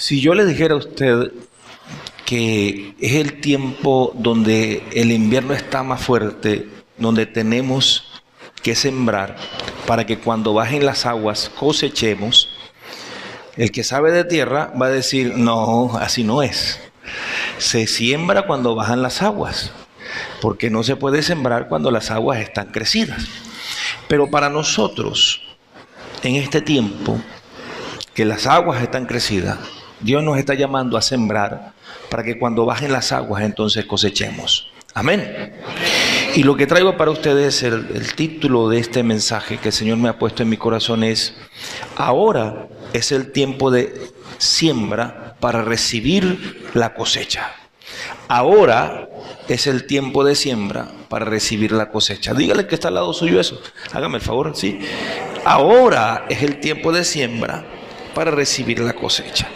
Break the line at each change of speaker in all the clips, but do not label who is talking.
Si yo le dijera a usted que es el tiempo donde el invierno está más fuerte, donde tenemos que sembrar para que cuando bajen las aguas cosechemos, el que sabe de tierra va a decir, no, así no es. Se siembra cuando bajan las aguas, porque no se puede sembrar cuando las aguas están crecidas. Pero para nosotros, en este tiempo, que las aguas están crecidas, Dios nos está llamando a sembrar para que cuando bajen las aguas entonces cosechemos. Amén. Y lo que traigo para ustedes, el título de este mensaje que el Señor me ha puesto en mi corazón es: ahora es el tiempo de siembra para recibir la cosecha. Ahora es el tiempo de siembra para recibir la cosecha. Dígale que está al lado suyo eso. Hágame el favor, ¿sí? Ahora es el tiempo de siembra para recibir la cosecha.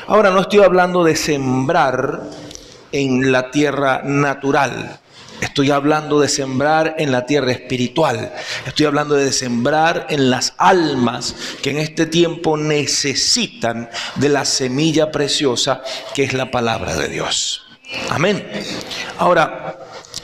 Ahora no estoy hablando de sembrar en la tierra natural. Estoy hablando de sembrar en la tierra espiritual. Estoy hablando de sembrar en las almas que en este tiempo necesitan de la semilla preciosa que es la palabra de Dios. Amén. Ahora,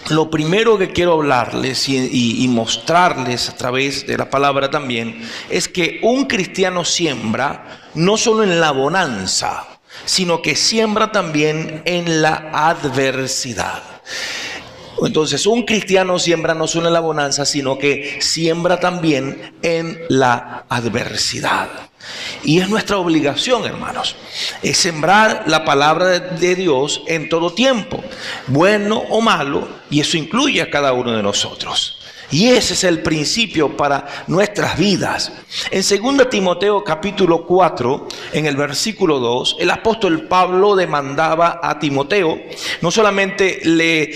lo primero que quiero hablarles y mostrarles a través de la palabra también es que un cristiano siembra no solo en la bonanza, sino que siembra también en la adversidad. Entonces, un cristiano siembra no solo en la bonanza, sino que siembra también en la adversidad. Y es nuestra obligación, hermanos, es sembrar la palabra de Dios en todo tiempo, bueno o malo, y eso incluye a cada uno de nosotros. Y ese es el principio para nuestras vidas. En 2 Timoteo capítulo 4, en el versículo 2, el apóstol Pablo demandaba a Timoteo, no solamente le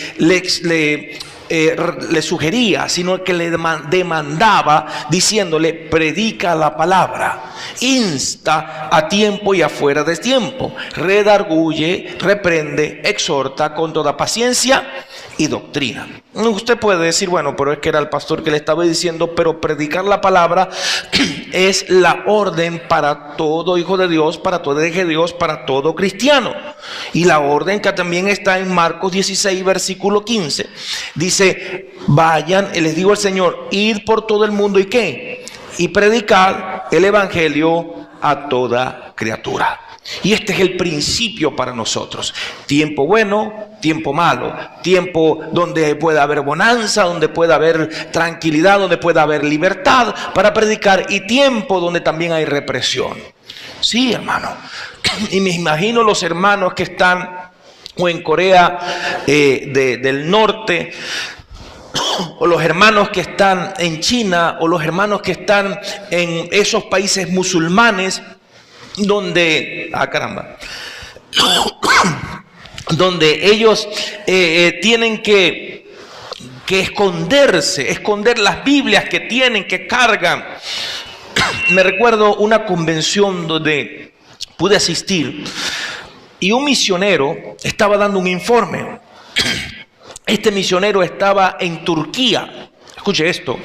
sugería, sino que le demandaba diciéndole: predica la palabra, insta a tiempo y afuera de tiempo, redarguye, reprende, exhorta con toda paciencia y doctrina. Usted puede decir, bueno, pero es que era el pastor que le estaba diciendo, pero predicar la palabra es la orden para todo hijo de Dios, para todo hijo de Dios, para todo cristiano. Y la orden que también está en Marcos 16, versículo 15, dice: vayan, les digo al Señor, id por todo el mundo y ¿qué? Y predicad el evangelio a toda criatura. Y este es el principio para nosotros: tiempo bueno, tiempo malo, tiempo donde pueda haber bonanza, donde pueda haber tranquilidad, donde pueda haber libertad para predicar, y tiempo donde también hay represión. Sí, hermano. Y me imagino los hermanos que están o en Corea del Norte, o los hermanos que están en China, o los hermanos que están en esos países musulmanes donde, donde ellos tienen que esconder las Biblias que tienen, que cargan. Me recuerdo una convención donde pude asistir y un misionero estaba dando un informe. Este misionero estaba en Turquía. Escuche esto.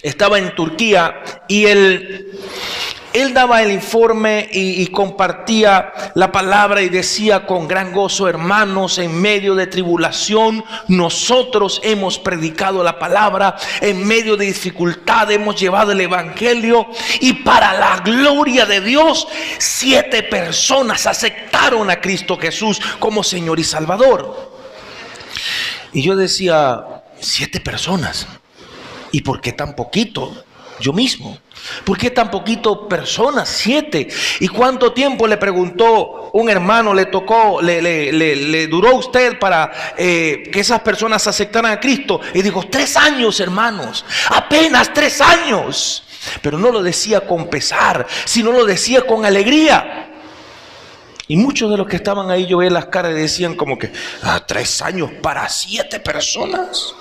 Estaba en Turquía y él daba el informe y compartía la palabra y decía con gran gozo: hermanos, en medio de tribulación nosotros hemos predicado la palabra, en medio de dificultad hemos llevado el evangelio, y para la gloria de Dios 7 personas aceptaron a Cristo Jesús como Señor y Salvador. Y yo decía: 7 personas, ¿y por qué tan poquito? Yo mismo, ¿por qué tan poquito personas? 7. ¿Y cuánto tiempo, le preguntó un hermano, le duró a usted para que esas personas aceptaran a Cristo? Y dijo: 3 años, hermanos, apenas 3 años. Pero no lo decía con pesar, sino lo decía con alegría. Y muchos de los que estaban ahí, yo veía las caras y decían como que: 3 años para 7 personas.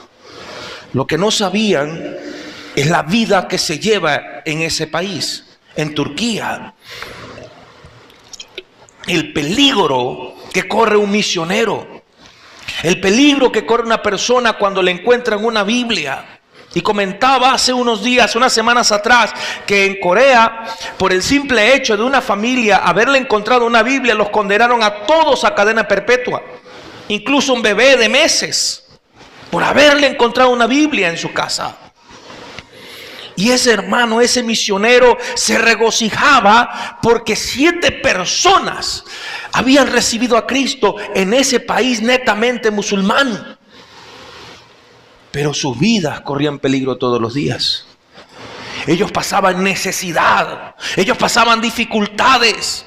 Lo que no sabían es la vida que se lleva en ese país, en Turquía. El peligro que corre un misionero, el peligro que corre una persona cuando le encuentran una Biblia. Y comentaba hace unos días, unas semanas atrás, que en Corea, por el simple hecho de una familia haberle encontrado una Biblia, los condenaron a todos a cadena perpetua. Incluso un bebé de meses, por haberle encontrado una Biblia en su casa. Y ese hermano, ese misionero, se regocijaba porque 7 personas habían recibido a Cristo en ese país netamente musulmán. Pero sus vidas corrían peligro todos los días. Ellos pasaban necesidad, ellos pasaban dificultades,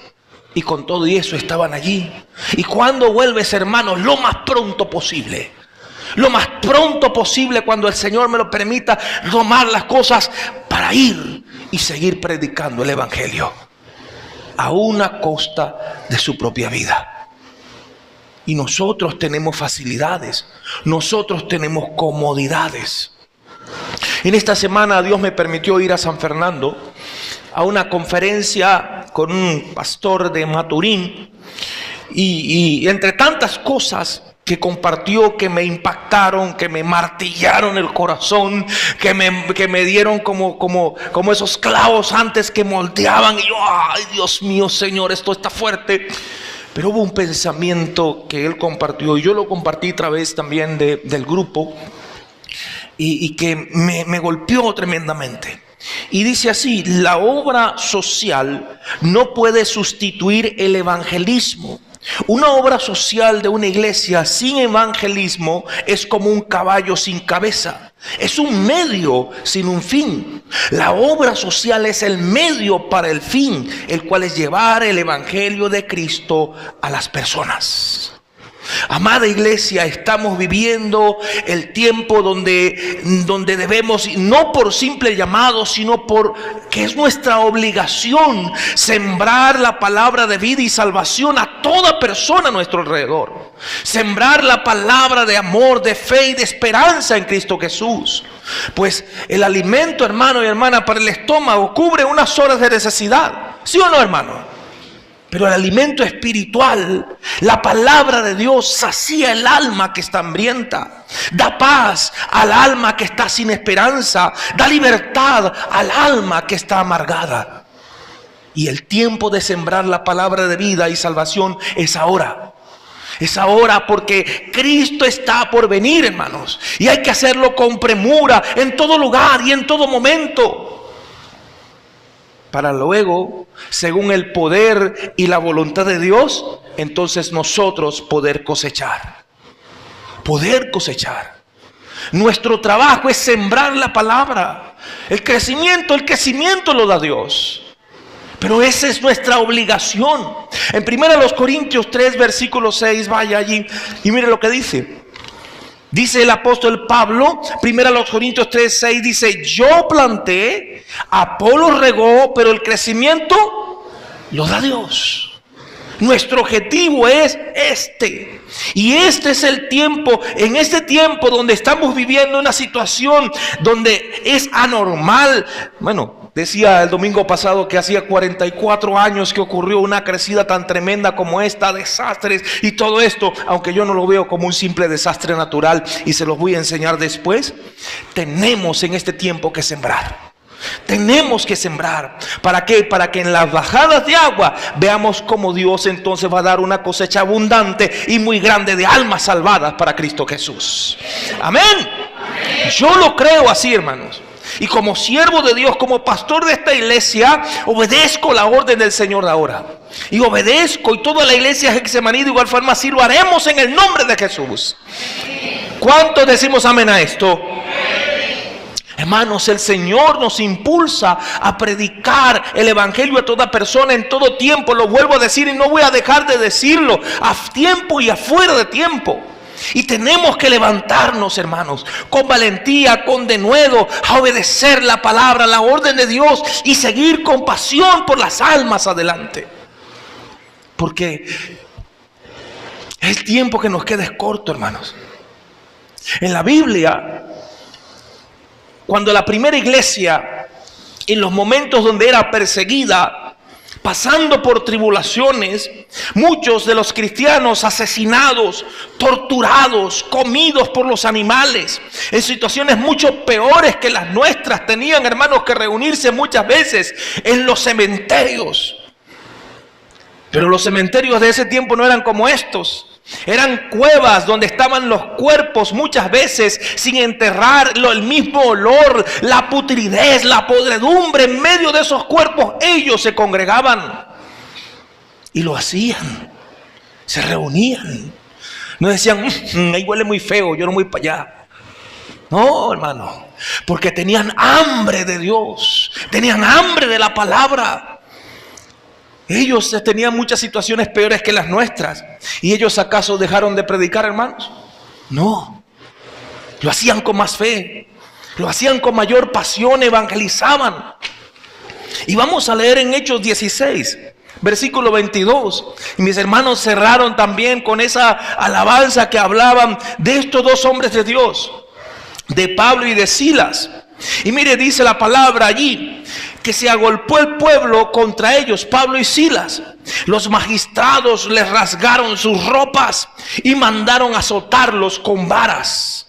y con todo eso estaban allí. ¿Y cuándo vuelves, hermanos? Lo más pronto posible. Lo más pronto posible, cuando el Señor me lo permita, tomar las cosas para ir y seguir predicando el Evangelio, a una costa de su propia vida. Y nosotros tenemos facilidades, nosotros tenemos comodidades. En esta semana Dios me permitió ir a San Fernando a una conferencia con un pastor de Maturín, y entre tantas cosas que compartió, que me impactaron, que me martillaron el corazón, que me dieron como esos clavos antes que moldeaban, y yo, ay Dios mío, Señor, esto está fuerte. Pero hubo un pensamiento que él compartió, y yo lo compartí a través también del grupo, y que me golpeó tremendamente. Y dice así: la obra social no puede sustituir el evangelismo. Una obra social de una iglesia sin evangelismo es como un caballo sin cabeza. Es un medio sin un fin. La obra social es el medio para el fin, el cual es llevar el evangelio de Cristo a las personas. Amada iglesia, estamos viviendo el tiempo donde debemos, no por simple llamado, sino por que es nuestra obligación, sembrar la palabra de vida y salvación a toda persona a nuestro alrededor. Sembrar la palabra de amor, de fe y de esperanza en Cristo Jesús. Pues el alimento, hermano y hermana, para el estómago cubre unas horas de necesidad. ¿Sí o no, hermano? Pero el alimento espiritual, la palabra de Dios, sacía el alma que está hambrienta. Da paz al alma que está sin esperanza. Da libertad al alma que está amargada. Y el tiempo de sembrar la palabra de vida y salvación es ahora. Es ahora, porque Cristo está por venir, hermanos. Y hay que hacerlo con premura, en todo lugar y en todo momento, para luego, según el poder y la voluntad de Dios, entonces nosotros poder cosechar. Poder cosechar. Nuestro trabajo es sembrar la palabra. El crecimiento lo da Dios. Pero esa es nuestra obligación. En 1 Corintios 3, versículo 6, vaya allí y mire lo que dice. Dice el apóstol Pablo, 1 Corintios 3, 6, dice: yo planté, Apolo regó, pero el crecimiento lo da Dios. Nuestro objetivo es este. Y este es el tiempo, en este tiempo donde estamos viviendo una situación donde es anormal. Bueno, decía el domingo pasado que hacía 44 años que ocurrió una crecida tan tremenda como esta, desastres y todo esto, aunque yo no lo veo como un simple desastre natural, y se los voy a enseñar después. Tenemos en este tiempo que sembrar. Tenemos que sembrar. ¿Para qué? Para que en las bajadas de agua veamos cómo Dios entonces va a dar una cosecha abundante y muy grande de almas salvadas para Cristo Jesús. Amén. Yo lo creo así, hermanos. Y como siervo de Dios, como pastor de esta iglesia, obedezco la orden del Señor de ahora. Y obedezco, y toda la iglesia de Getsemaní de igual forma así lo haremos en el nombre de Jesús. ¿Cuántos decimos amén a esto? Hermanos, el Señor nos impulsa a predicar el evangelio a toda persona en todo tiempo. Lo vuelvo a decir y no voy a dejar de decirlo, a tiempo y afuera de tiempo. Y tenemos que levantarnos, hermanos, con valentía, con denuedo, a obedecer la palabra, la orden de Dios, y seguir con pasión por las almas adelante. Porque el tiempo que nos queda es corto, hermanos. En la Biblia, cuando la primera iglesia, en los momentos donde era perseguida, pasando por tribulaciones, muchos de los cristianos asesinados, torturados, comidos por los animales, en situaciones mucho peores que las nuestras, tenían, hermanos, que reunirse muchas veces en los cementerios. Pero los cementerios de ese tiempo no eran como estos. Eran cuevas donde estaban los cuerpos muchas veces sin enterrar, el mismo olor, la putridez, la podredumbre. En medio de esos cuerpos ellos se congregaban y lo hacían, se reunían. No decían, ahí huele muy feo, yo no voy para allá. No, hermano, porque tenían hambre de Dios, tenían hambre de la palabra. Ellos tenían muchas situaciones peores que las nuestras. ¿Y ellos acaso dejaron de predicar, hermanos? No. Lo hacían con más fe. Lo hacían con mayor pasión, evangelizaban. Y vamos a leer en Hechos 16, versículo 22. Y mis hermanos cerraron también con esa alabanza que hablaban de estos dos hombres de Dios, de Pablo y de Silas. Y mire, dice la palabra allí, que se agolpó el pueblo contra ellos, Pablo y Silas. Los magistrados les rasgaron sus ropas y mandaron azotarlos con varas.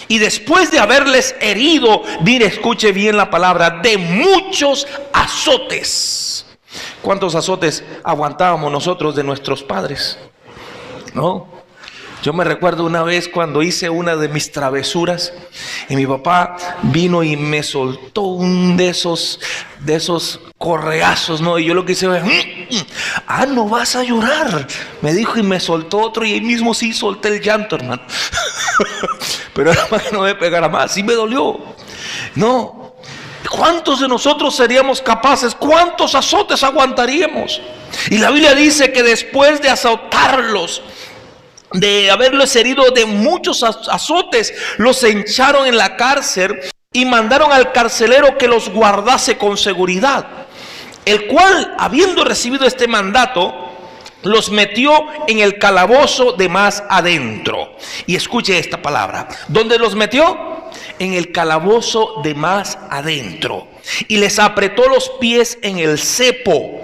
Y después de haberles herido, mire, escuche bien la palabra, de muchos azotes. ¿Cuántos azotes aguantábamos nosotros de nuestros padres? ¿No? Yo me recuerdo una vez cuando hice una de mis travesuras y mi papá vino y me soltó un de esos correazos, ¿no? Y yo lo que hice fue, no vas a llorar, me dijo, y me soltó otro y ahí mismo sí solté el llanto, hermano. Pero era para que no me pegara más, sí me dolió. No, ¿cuántos de nosotros seríamos capaces? ¿Cuántos azotes aguantaríamos? Y la Biblia dice que después de azotarlos, de haberlos herido de muchos azotes, los echaron en la cárcel y mandaron al carcelero que los guardase con seguridad, el cual, habiendo recibido este mandato, los metió en el calabozo de más adentro. Y escuche esta palabra, ¿dónde los metió? En el calabozo de más adentro, y les apretó los pies en el cepo.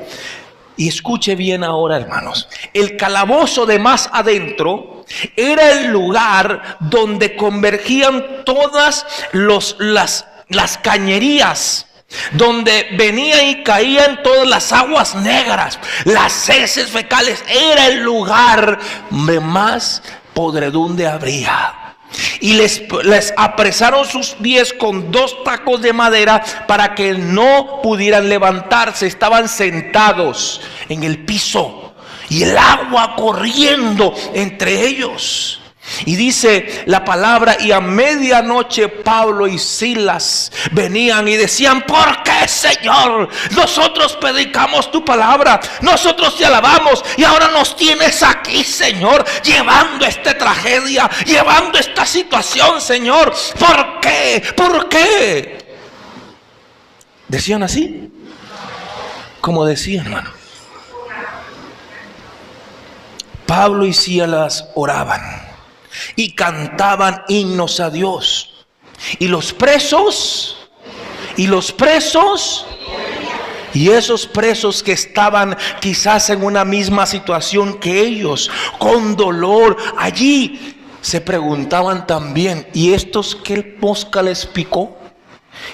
Y escuche bien ahora, hermanos, el calabozo de más adentro era el lugar donde convergían todas las cañerías, donde venían y caían todas las aguas negras, las heces fecales. Era el lugar donde más podredumbre habría. Y les apresaron sus pies con 2 tacos de madera para que no pudieran levantarse. Estaban sentados en el piso y el agua corriendo entre ellos. Y dice la palabra, y a medianoche Pablo y Silas venían y decían, ¿por qué, Señor? Nosotros predicamos tu palabra, nosotros te alabamos, y ahora nos tienes aquí, Señor, llevando esta tragedia, llevando esta situación, Señor. ¿Por qué? ¿Por qué? ¿Decían así? Como decían, hermano. Pablo y Silas oraban y cantaban himnos a Dios. Y los presos, y esos presos que estaban quizás en una misma situación que ellos, con dolor, allí se preguntaban también, ¿y estos qué mosca les picó?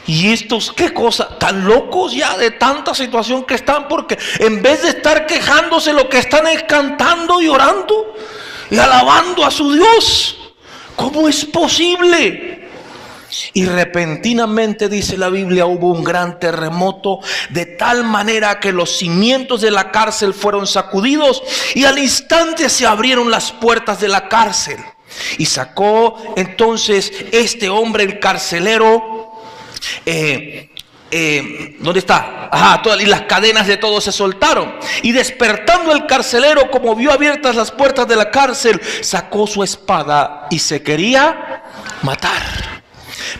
¿Y estos qué cosa? Tan locos ya de tanta situación que están, porque en vez de estar quejándose, lo que están es cantando y orando y alabando a su Dios. ¿Cómo es posible? Y repentinamente, dice la Biblia, hubo un gran terremoto, de tal manera que los cimientos de la cárcel fueron sacudidos y al instante se abrieron las puertas de la cárcel. Y sacó entonces este hombre, el carcelero, ¿dónde está? Y las cadenas de todos se soltaron. Y despertando el carcelero, como vio abiertas las puertas de la cárcel, sacó su espada y se quería matar,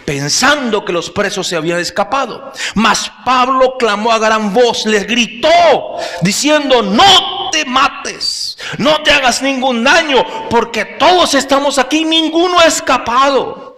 pensando que los presos se habían escapado. Mas Pablo clamó a gran voz, les gritó diciendo, no te mates, no te hagas ningún daño, porque todos estamos aquí, ninguno ha escapado.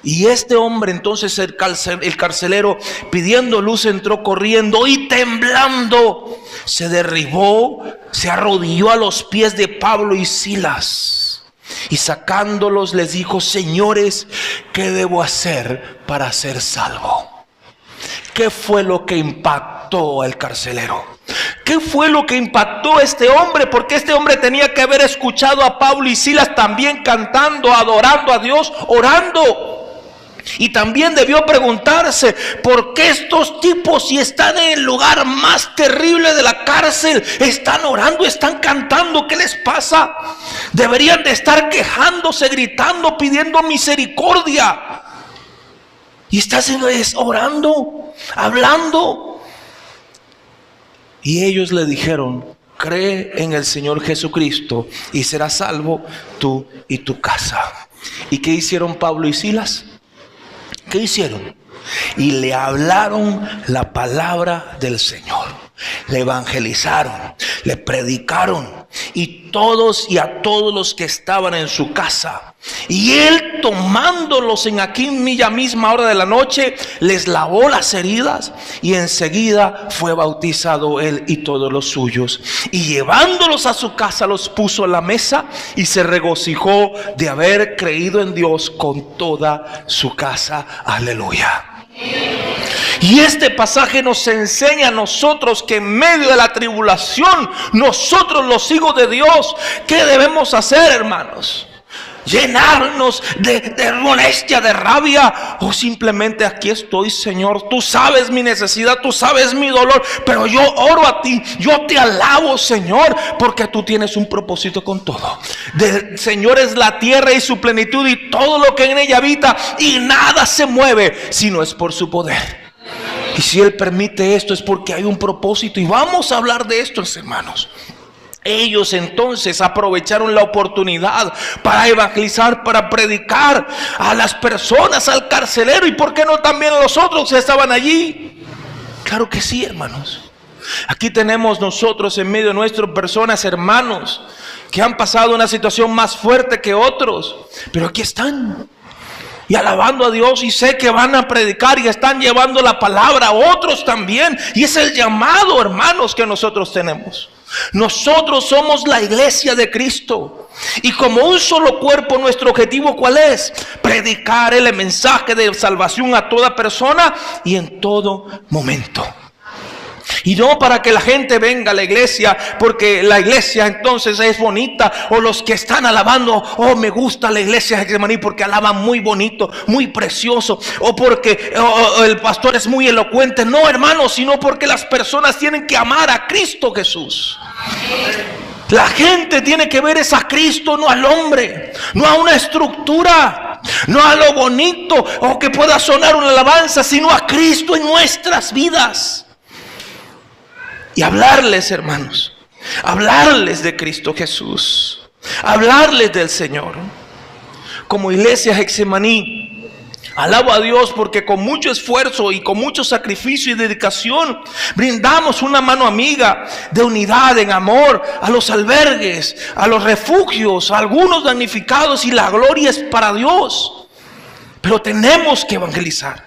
Y este hombre, entonces el carcelero, pidiendo luz, entró corriendo y temblando se derribó, se arrodilló a los pies de Pablo y Silas, y sacándolos les dijo: señores, ¿qué debo hacer para ser salvo? ¿Qué fue lo que impactó al carcelero? ¿Qué fue lo que impactó a este hombre? Porque este hombre tenía que haber escuchado a Pablo y Silas también cantando, adorando a Dios, orando. Y también debió preguntarse: ¿por qué estos tipos, si están en el lugar más terrible de la cárcel, están orando, están cantando? ¿Qué les pasa? Deberían de estar quejándose, gritando, pidiendo misericordia. Y estás orando, hablando. Y ellos le dijeron: cree en el Señor Jesucristo y serás salvo tú y tu casa. ¿Y qué hicieron Pablo y Silas? ¿Qué hicieron? Y le hablaron la palabra del Señor. Le evangelizaron, le predicaron, y a todos los que estaban en su casa. Y él, tomándolos en aquella misma hora de la noche, les lavó las heridas, y enseguida fue bautizado él y todos los suyos. Y llevándolos a su casa, los puso a la mesa, y se regocijó de haber creído en Dios con toda su casa. Aleluya. Y este pasaje nos enseña a nosotros que en medio de la tribulación, nosotros los hijos de Dios, ¿qué debemos hacer, hermanos? Llenarnos de molestia, de rabia, o simplemente: aquí estoy, Señor, tú sabes mi necesidad, tú sabes mi dolor, pero yo oro a ti, yo te alabo, Señor, porque tú tienes un propósito con todo. Del Señor es la tierra y su plenitud y todo lo que en ella habita, y nada se mueve si no es por su poder. Y si Él permite esto es porque hay un propósito, y vamos a hablar de esto, hermanos. Ellos entonces aprovecharon la oportunidad para evangelizar, para predicar a las personas, al carcelero, y por qué no también a los otros que estaban allí. Claro que sí, hermanos. Aquí tenemos nosotros en medio de nuestras personas, hermanos, que han pasado una situación más fuerte que otros, pero aquí están y alabando a Dios, y sé que van a predicar y están llevando la palabra a otros también. Y es el llamado, hermanos, que nosotros tenemos. Nosotros somos la iglesia de Cristo, y como un solo cuerpo, nuestro objetivo ¿cuál es? Predicar el mensaje de salvación a toda persona y en todo momento. Y no para que la gente venga a la iglesia porque la iglesia entonces es bonita, o los que están alabando: oh, me gusta la iglesia de Getsemaní porque alaban muy bonito, muy precioso, o porque el pastor es muy elocuente. No, hermanos, sino porque las personas tienen que amar a Cristo Jesús. La gente tiene que ver es a Cristo, no al hombre, no a una estructura, no a lo bonito o que pueda sonar una alabanza, sino a Cristo en nuestras vidas. Y hablarles, hermanos, hablarles de Cristo Jesús, hablarles del Señor. Como iglesia Getsemaní, alabo a Dios porque con mucho esfuerzo y con mucho sacrificio y dedicación brindamos una mano amiga de unidad, en amor, a los albergues, a los refugios, a algunos damnificados, y la gloria es para Dios. Pero tenemos que evangelizar.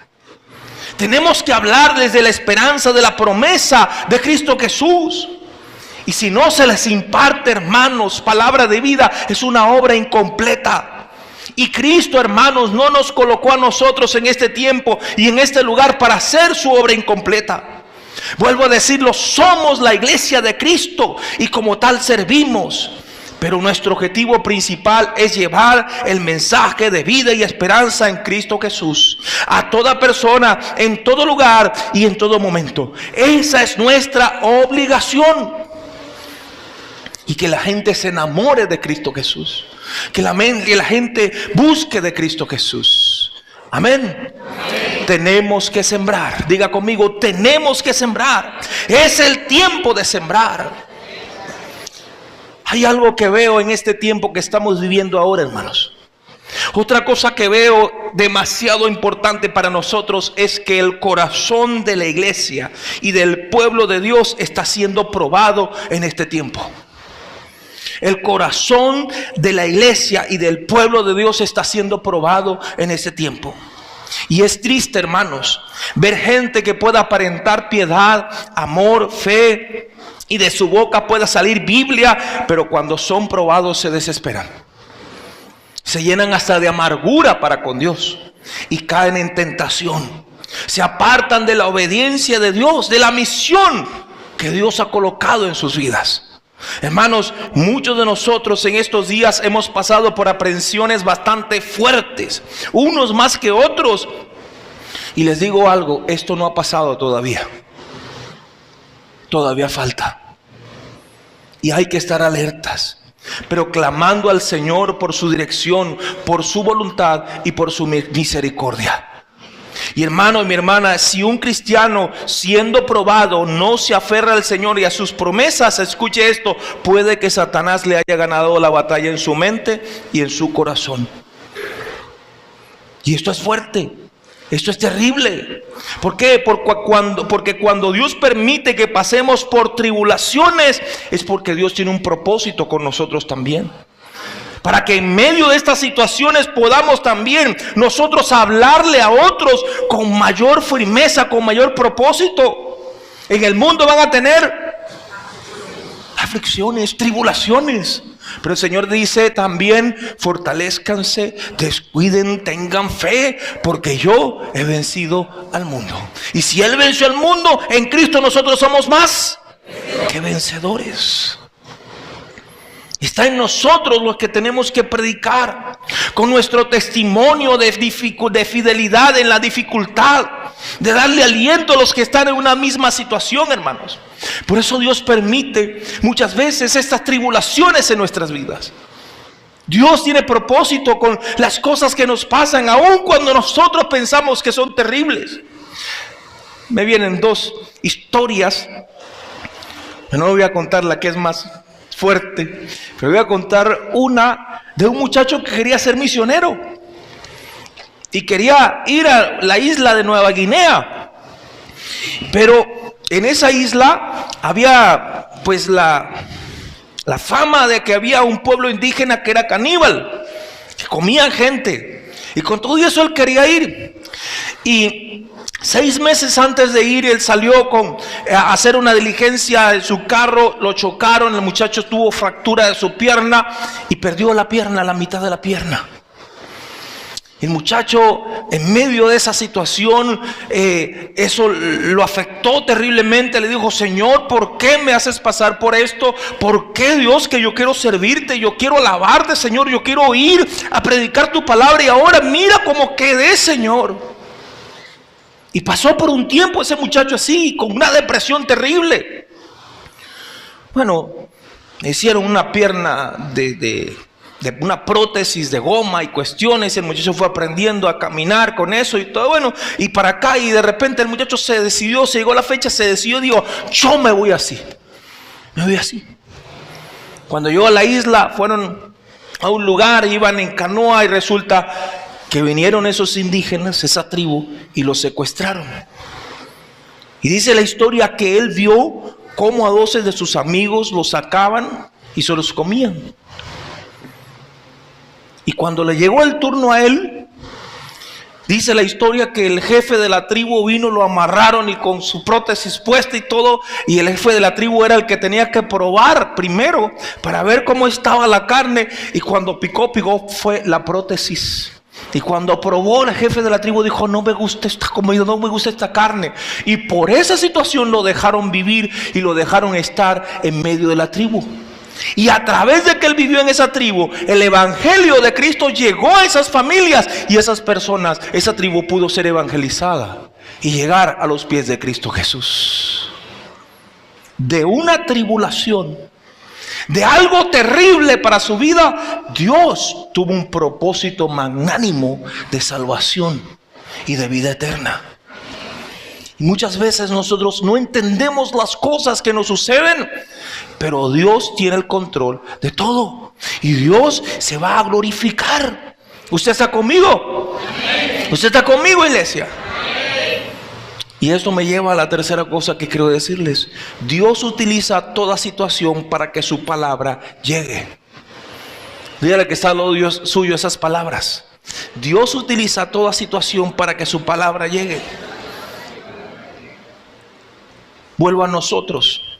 Tenemos que hablarles de la esperanza, de la promesa de Cristo Jesús. Y si no se les imparte, hermanos, palabra de vida, es una obra incompleta. Y Cristo, hermanos, no nos colocó a nosotros en este tiempo y en este lugar para hacer su obra incompleta. Vuelvo a decirlo: somos la iglesia de Cristo y como tal servimos. Pero nuestro objetivo principal es llevar el mensaje de vida y esperanza en Cristo Jesús a toda persona, en todo lugar y en todo momento. Esa es nuestra obligación. Y que la gente se enamore de Cristo Jesús. Que la gente busque de Cristo Jesús. Amén. Amén. Tenemos que sembrar. Diga conmigo: tenemos que sembrar. Es el tiempo de sembrar. Hay algo que veo en este tiempo que estamos viviendo ahora, hermanos. Otra cosa que veo demasiado importante para nosotros es que el corazón de la iglesia y del pueblo de Dios está siendo probado en este tiempo. El corazón de la iglesia y del pueblo de Dios está siendo probado en ese tiempo. Y es triste, hermanos, ver gente que pueda aparentar piedad, amor, fe, y de su boca pueda salir Biblia, pero cuando son probados se desesperan. Se llenan hasta de amargura para con Dios y caen en tentación. Se apartan de la obediencia de Dios, de la misión que Dios ha colocado en sus vidas. Hermanos, muchos de nosotros en estos días hemos pasado por aprensiones bastante fuertes, unos más que otros. Y les digo algo, esto no ha pasado todavía. Todavía falta. Y hay que estar alertas, pero clamando al Señor por su dirección, por su voluntad y por su misericordia. Y hermano y mi hermana, si un cristiano siendo probado no se aferra al Señor y a sus promesas, escuche esto, puede que Satanás le haya ganado la batalla en su mente y en su corazón. Y esto es fuerte, esto es terrible. ¿Por qué? Porque cuando Dios permite que pasemos por tribulaciones, es porque Dios tiene un propósito con nosotros también. Para que en medio de estas situaciones podamos también nosotros hablarle a otros con mayor firmeza, con mayor propósito. En el mundo van a tener aflicciones, tribulaciones. Pero el Señor dice también, fortalezcanse, descuiden, tengan fe, porque yo he vencido al mundo. Y si Él venció al mundo, en Cristo nosotros somos más que vencedores. Está en nosotros los que tenemos que predicar con nuestro testimonio de fidelidad en la dificultad, de darle aliento a los que están en una misma situación, hermanos. Por eso Dios permite muchas veces estas tribulaciones en nuestras vidas. Dios tiene propósito con las cosas que nos pasan, aun cuando nosotros pensamos que son terribles. Me vienen dos historias. No voy a contar la que es más fuerte, pero voy a contar una de un muchacho que quería ser misionero y quería ir a la isla de Nueva Guinea, pero en esa isla había pues la fama de que había un pueblo indígena que era caníbal, que comían gente, y con todo eso él quería ir. Y 6 meses antes de ir, él salió a hacer una diligencia en su carro, lo chocaron, el muchacho tuvo fractura de su pierna y perdió la pierna, la mitad de la pierna. El muchacho, en medio de esa situación, eso lo afectó terriblemente. Le dijo: Señor, ¿por qué me haces pasar por esto? ¿Por qué, Dios, que yo quiero servirte? Yo quiero alabarte, Señor. Yo quiero ir a predicar tu palabra y ahora mira cómo quedé, Señor. Y pasó por un tiempo ese muchacho así, con una depresión terrible. Bueno, le hicieron una pierna de una prótesis de goma y cuestiones. El muchacho fue aprendiendo a caminar con eso y todo, bueno, y para acá, y de repente el muchacho se decidió, se llegó la fecha, se decidió, digo, yo me voy así. Me voy así. Cuando llegó a la isla, fueron a un lugar, iban en canoa y resulta que vinieron esos indígenas, esa tribu, y los secuestraron. Y dice la historia que él vio cómo a 12 de sus amigos los sacaban y se los comían. Y cuando le llegó el turno a él, dice la historia que el jefe de la tribu vino, lo amarraron y con su prótesis puesta y todo, y el jefe de la tribu era el que tenía que probar primero para ver cómo estaba la carne, y cuando picó fue la prótesis. Y cuando probó, el jefe de la tribu dijo: no me gusta esta comida, no me gusta esta carne. Y por esa situación lo dejaron vivir y lo dejaron estar en medio de la tribu. Y a través de que él vivió en esa tribu, el evangelio de Cristo llegó a esas familias y esas personas, esa tribu pudo ser evangelizada y llegar a los pies de Cristo Jesús. De una tribulación, de algo terrible para su vida, Dios tuvo un propósito magnánimo de salvación y de vida eterna. Y muchas veces nosotros no entendemos las cosas que nos suceden, pero Dios tiene el control de todo y Dios se va a glorificar. ¿Usted está conmigo? ¿Usted está conmigo, iglesia? Y esto me lleva a la tercera cosa que quiero decirles. Dios utiliza toda situación para que su palabra llegue. Dígale que está al lado suyo esas palabras. Dios utiliza toda situación para que su palabra llegue. Vuelvo a nosotros.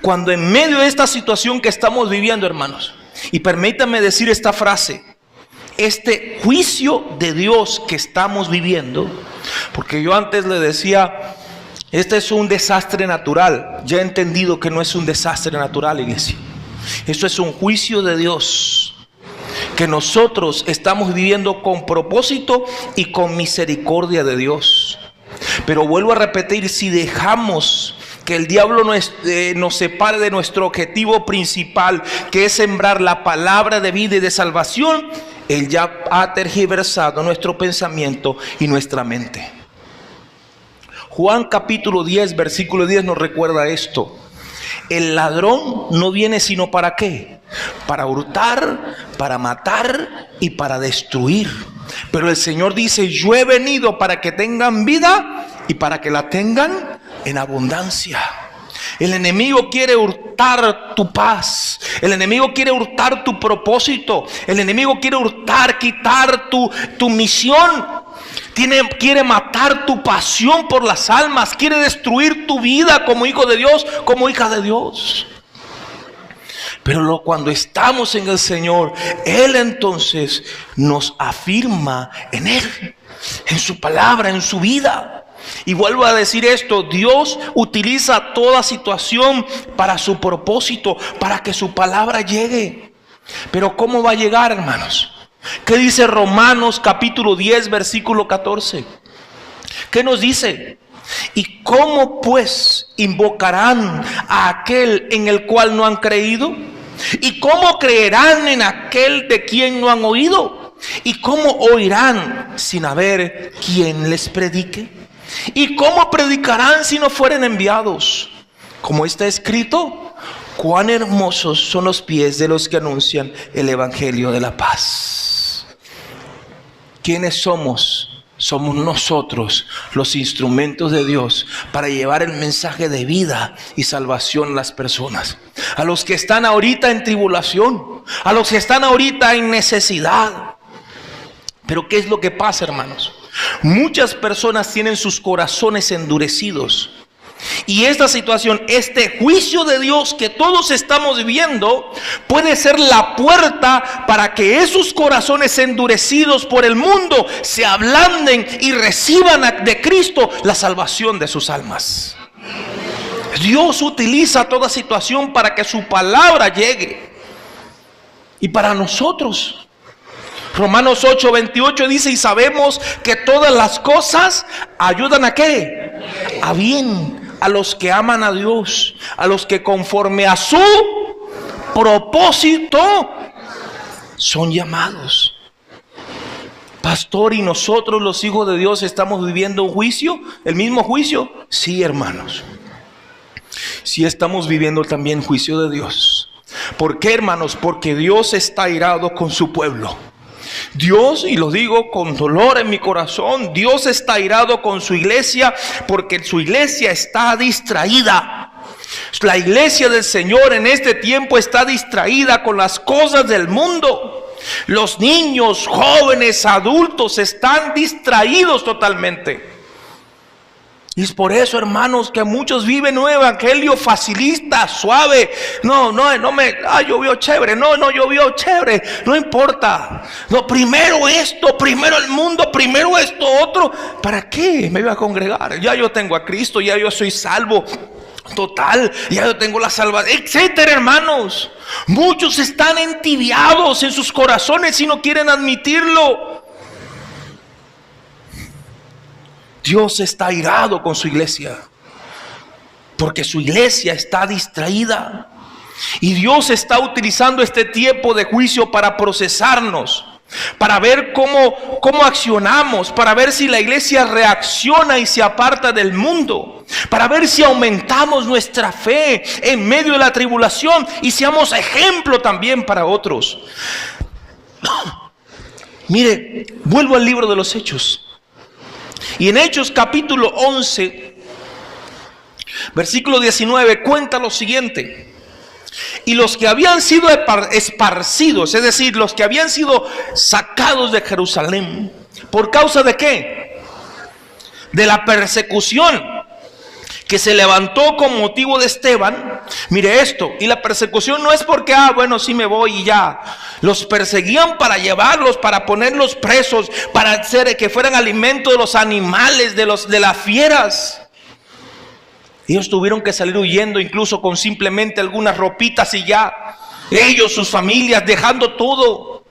Cuando en medio de esta situación que estamos viviendo, hermanos, y permítanme decir esta frase, este juicio de Dios que estamos viviendo, porque yo antes le decía, este es un desastre natural. Ya he entendido que no es un desastre natural, iglesia. Esto es un juicio de Dios que nosotros estamos viviendo con propósito y con misericordia de Dios. Pero vuelvo a repetir, si dejamos que el diablo nos separe de nuestro objetivo principal, que es sembrar la palabra de vida y de salvación, él ya ha tergiversado nuestro pensamiento y nuestra mente. Juan capítulo 10, versículo 10 nos recuerda esto. El ladrón no viene sino ¿para qué? Para hurtar, para matar y para destruir. Pero el Señor dice, yo he venido para que tengan vida y para que la tengan en abundancia. El enemigo quiere hurtar tu paz. El enemigo quiere hurtar tu propósito. El enemigo quiere hurtar, quitar tu misión. Quiere matar tu pasión por las almas. Quiere destruir tu vida como hijo de Dios, como hija de Dios. Pero cuando estamos en el Señor, Él entonces nos afirma en Él, en su palabra, en su vida. Y vuelvo a decir esto, Dios utiliza toda situación para su propósito, para que su palabra llegue. Pero ¿cómo va a llegar, hermanos? ¿Qué dice Romanos capítulo 10, versículo 14? ¿Qué nos dice? ¿Y cómo pues invocarán a aquel en el cual no han creído? ¿Y cómo creerán en aquel de quien no han oído? ¿Y cómo oirán sin haber quien les predique? ¿Y cómo predicarán si no fueren enviados? Como está escrito, cuán hermosos son los pies de los que anuncian el evangelio de la paz. ¿Quiénes somos? Somos nosotros los instrumentos de Dios para llevar el mensaje de vida y salvación a las personas. A los que están ahorita en tribulación, a los que están ahorita en necesidad. Pero ¿qué es lo que pasa, hermanos? Muchas personas tienen sus corazones endurecidos. Y esta situación, este juicio de Dios que todos estamos viviendo, puede ser la puerta para que esos corazones endurecidos por el mundo se ablanden y reciban de Cristo la salvación de sus almas. Dios utiliza toda situación para que su palabra llegue. Y para nosotros, Romanos 8:28 dice, y sabemos que todas las cosas ayudan ¿a qué? A bien, a los que aman a Dios, a los que conforme a su propósito son llamados. Pastor, ¿y nosotros los hijos de Dios estamos viviendo un juicio? ¿El mismo juicio? Sí, hermanos. Sí estamos viviendo también juicio de Dios. ¿Por qué, hermanos? Porque Dios está airado con su pueblo. Dios, y lo digo con dolor en mi corazón, Dios está airado con su iglesia porque su iglesia está distraída. La iglesia del Señor en este tiempo está distraída con las cosas del mundo. Los niños, jóvenes, adultos están distraídos totalmente. Y es por eso, hermanos, que muchos viven un evangelio facilista, suave. Llovió chévere. No, llovió chévere. No importa. No, primero esto, primero el mundo, primero esto, otro. ¿Para qué me voy a congregar? Ya yo tengo a Cristo, ya yo soy salvo. Total, ya yo tengo la salvación, etcétera, hermanos. Muchos están entibiados en sus corazones y no quieren admitirlo. Dios está airado con su iglesia porque su iglesia está distraída. Y Dios está utilizando este tiempo de juicio para procesarnos, para ver cómo accionamos, para ver si la iglesia reacciona y se aparta del mundo, para ver si aumentamos nuestra fe en medio de la tribulación y seamos ejemplo también para otros. Mire, vuelvo al libro de los Hechos. Y en Hechos capítulo 11, Versículo 19 cuenta lo siguiente: y los que habían sido esparcidos, es decir, los que habían sido sacados de Jerusalén, ¿por causa de qué? De la persecución que se levantó con motivo de Esteban. Mire esto, y la persecución no es porque, bueno, sí me voy y ya. Los perseguían para llevarlos, para ponerlos presos, para hacer que fueran alimento de los animales, de las fieras. Ellos tuvieron que salir huyendo, incluso con simplemente algunas ropitas y ya. Ellos, sus familias, dejando todo,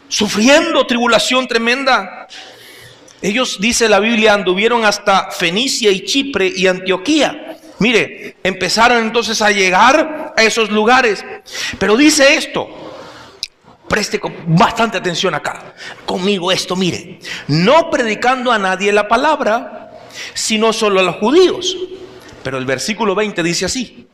sufriendo tribulación tremenda. Ellos, dice la Biblia, anduvieron hasta Fenicia y Chipre y Antioquía. Mire, empezaron entonces a llegar a esos lugares. Pero dice esto, preste bastante atención acá, conmigo esto, mire: no predicando a nadie la palabra, sino solo a los judíos. Pero el versículo 20 dice así: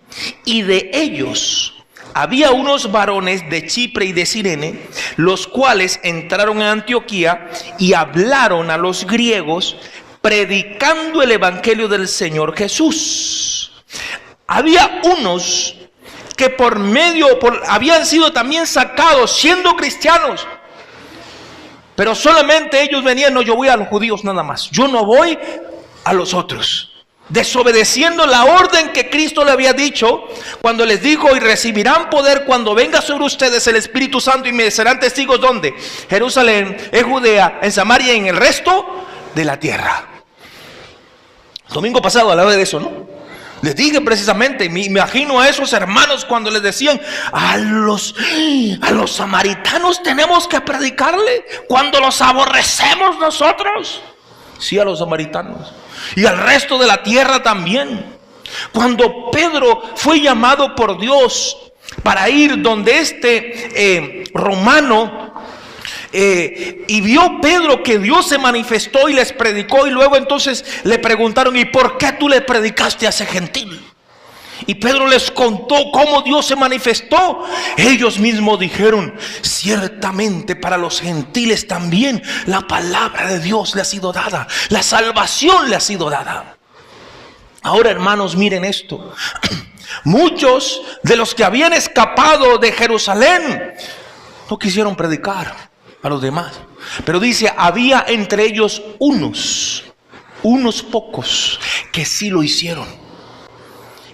y de ellos había unos varones de Chipre y de Cirene, los cuales entraron en Antioquía y hablaron a los griegos, predicando el evangelio del Señor Jesús. Había unos que habían sido también sacados siendo cristianos, pero solamente ellos venían: no, yo voy a los judíos nada más, yo no voy a los otros. Desobedeciendo la orden que Cristo le había dicho cuando les dijo: y recibirán poder cuando venga sobre ustedes el Espíritu Santo, y me serán testigos. ¿Dónde? Jerusalén, en Judea, en Samaria y en el resto de la tierra. El domingo pasado hablaba de eso, ¿no? Les dije precisamente, me imagino a esos hermanos cuando les decían: a los samaritanos tenemos que predicarle cuando los aborrecemos nosotros. Sí, a los samaritanos y al resto de la tierra también. Cuando Pedro fue llamado por Dios para ir donde este romano, y vio Pedro que Dios se manifestó y les predicó, y luego entonces le preguntaron: ¿y por qué tú le predicaste a ese gentil? Y Pedro les contó cómo Dios se manifestó. Ellos mismos dijeron: ciertamente para los gentiles también la palabra de Dios le ha sido dada, la salvación le ha sido dada. Ahora, hermanos, miren esto: muchos de los que habían escapado de Jerusalén no quisieron predicar a los demás, pero dice: había entre ellos unos pocos que sí lo hicieron,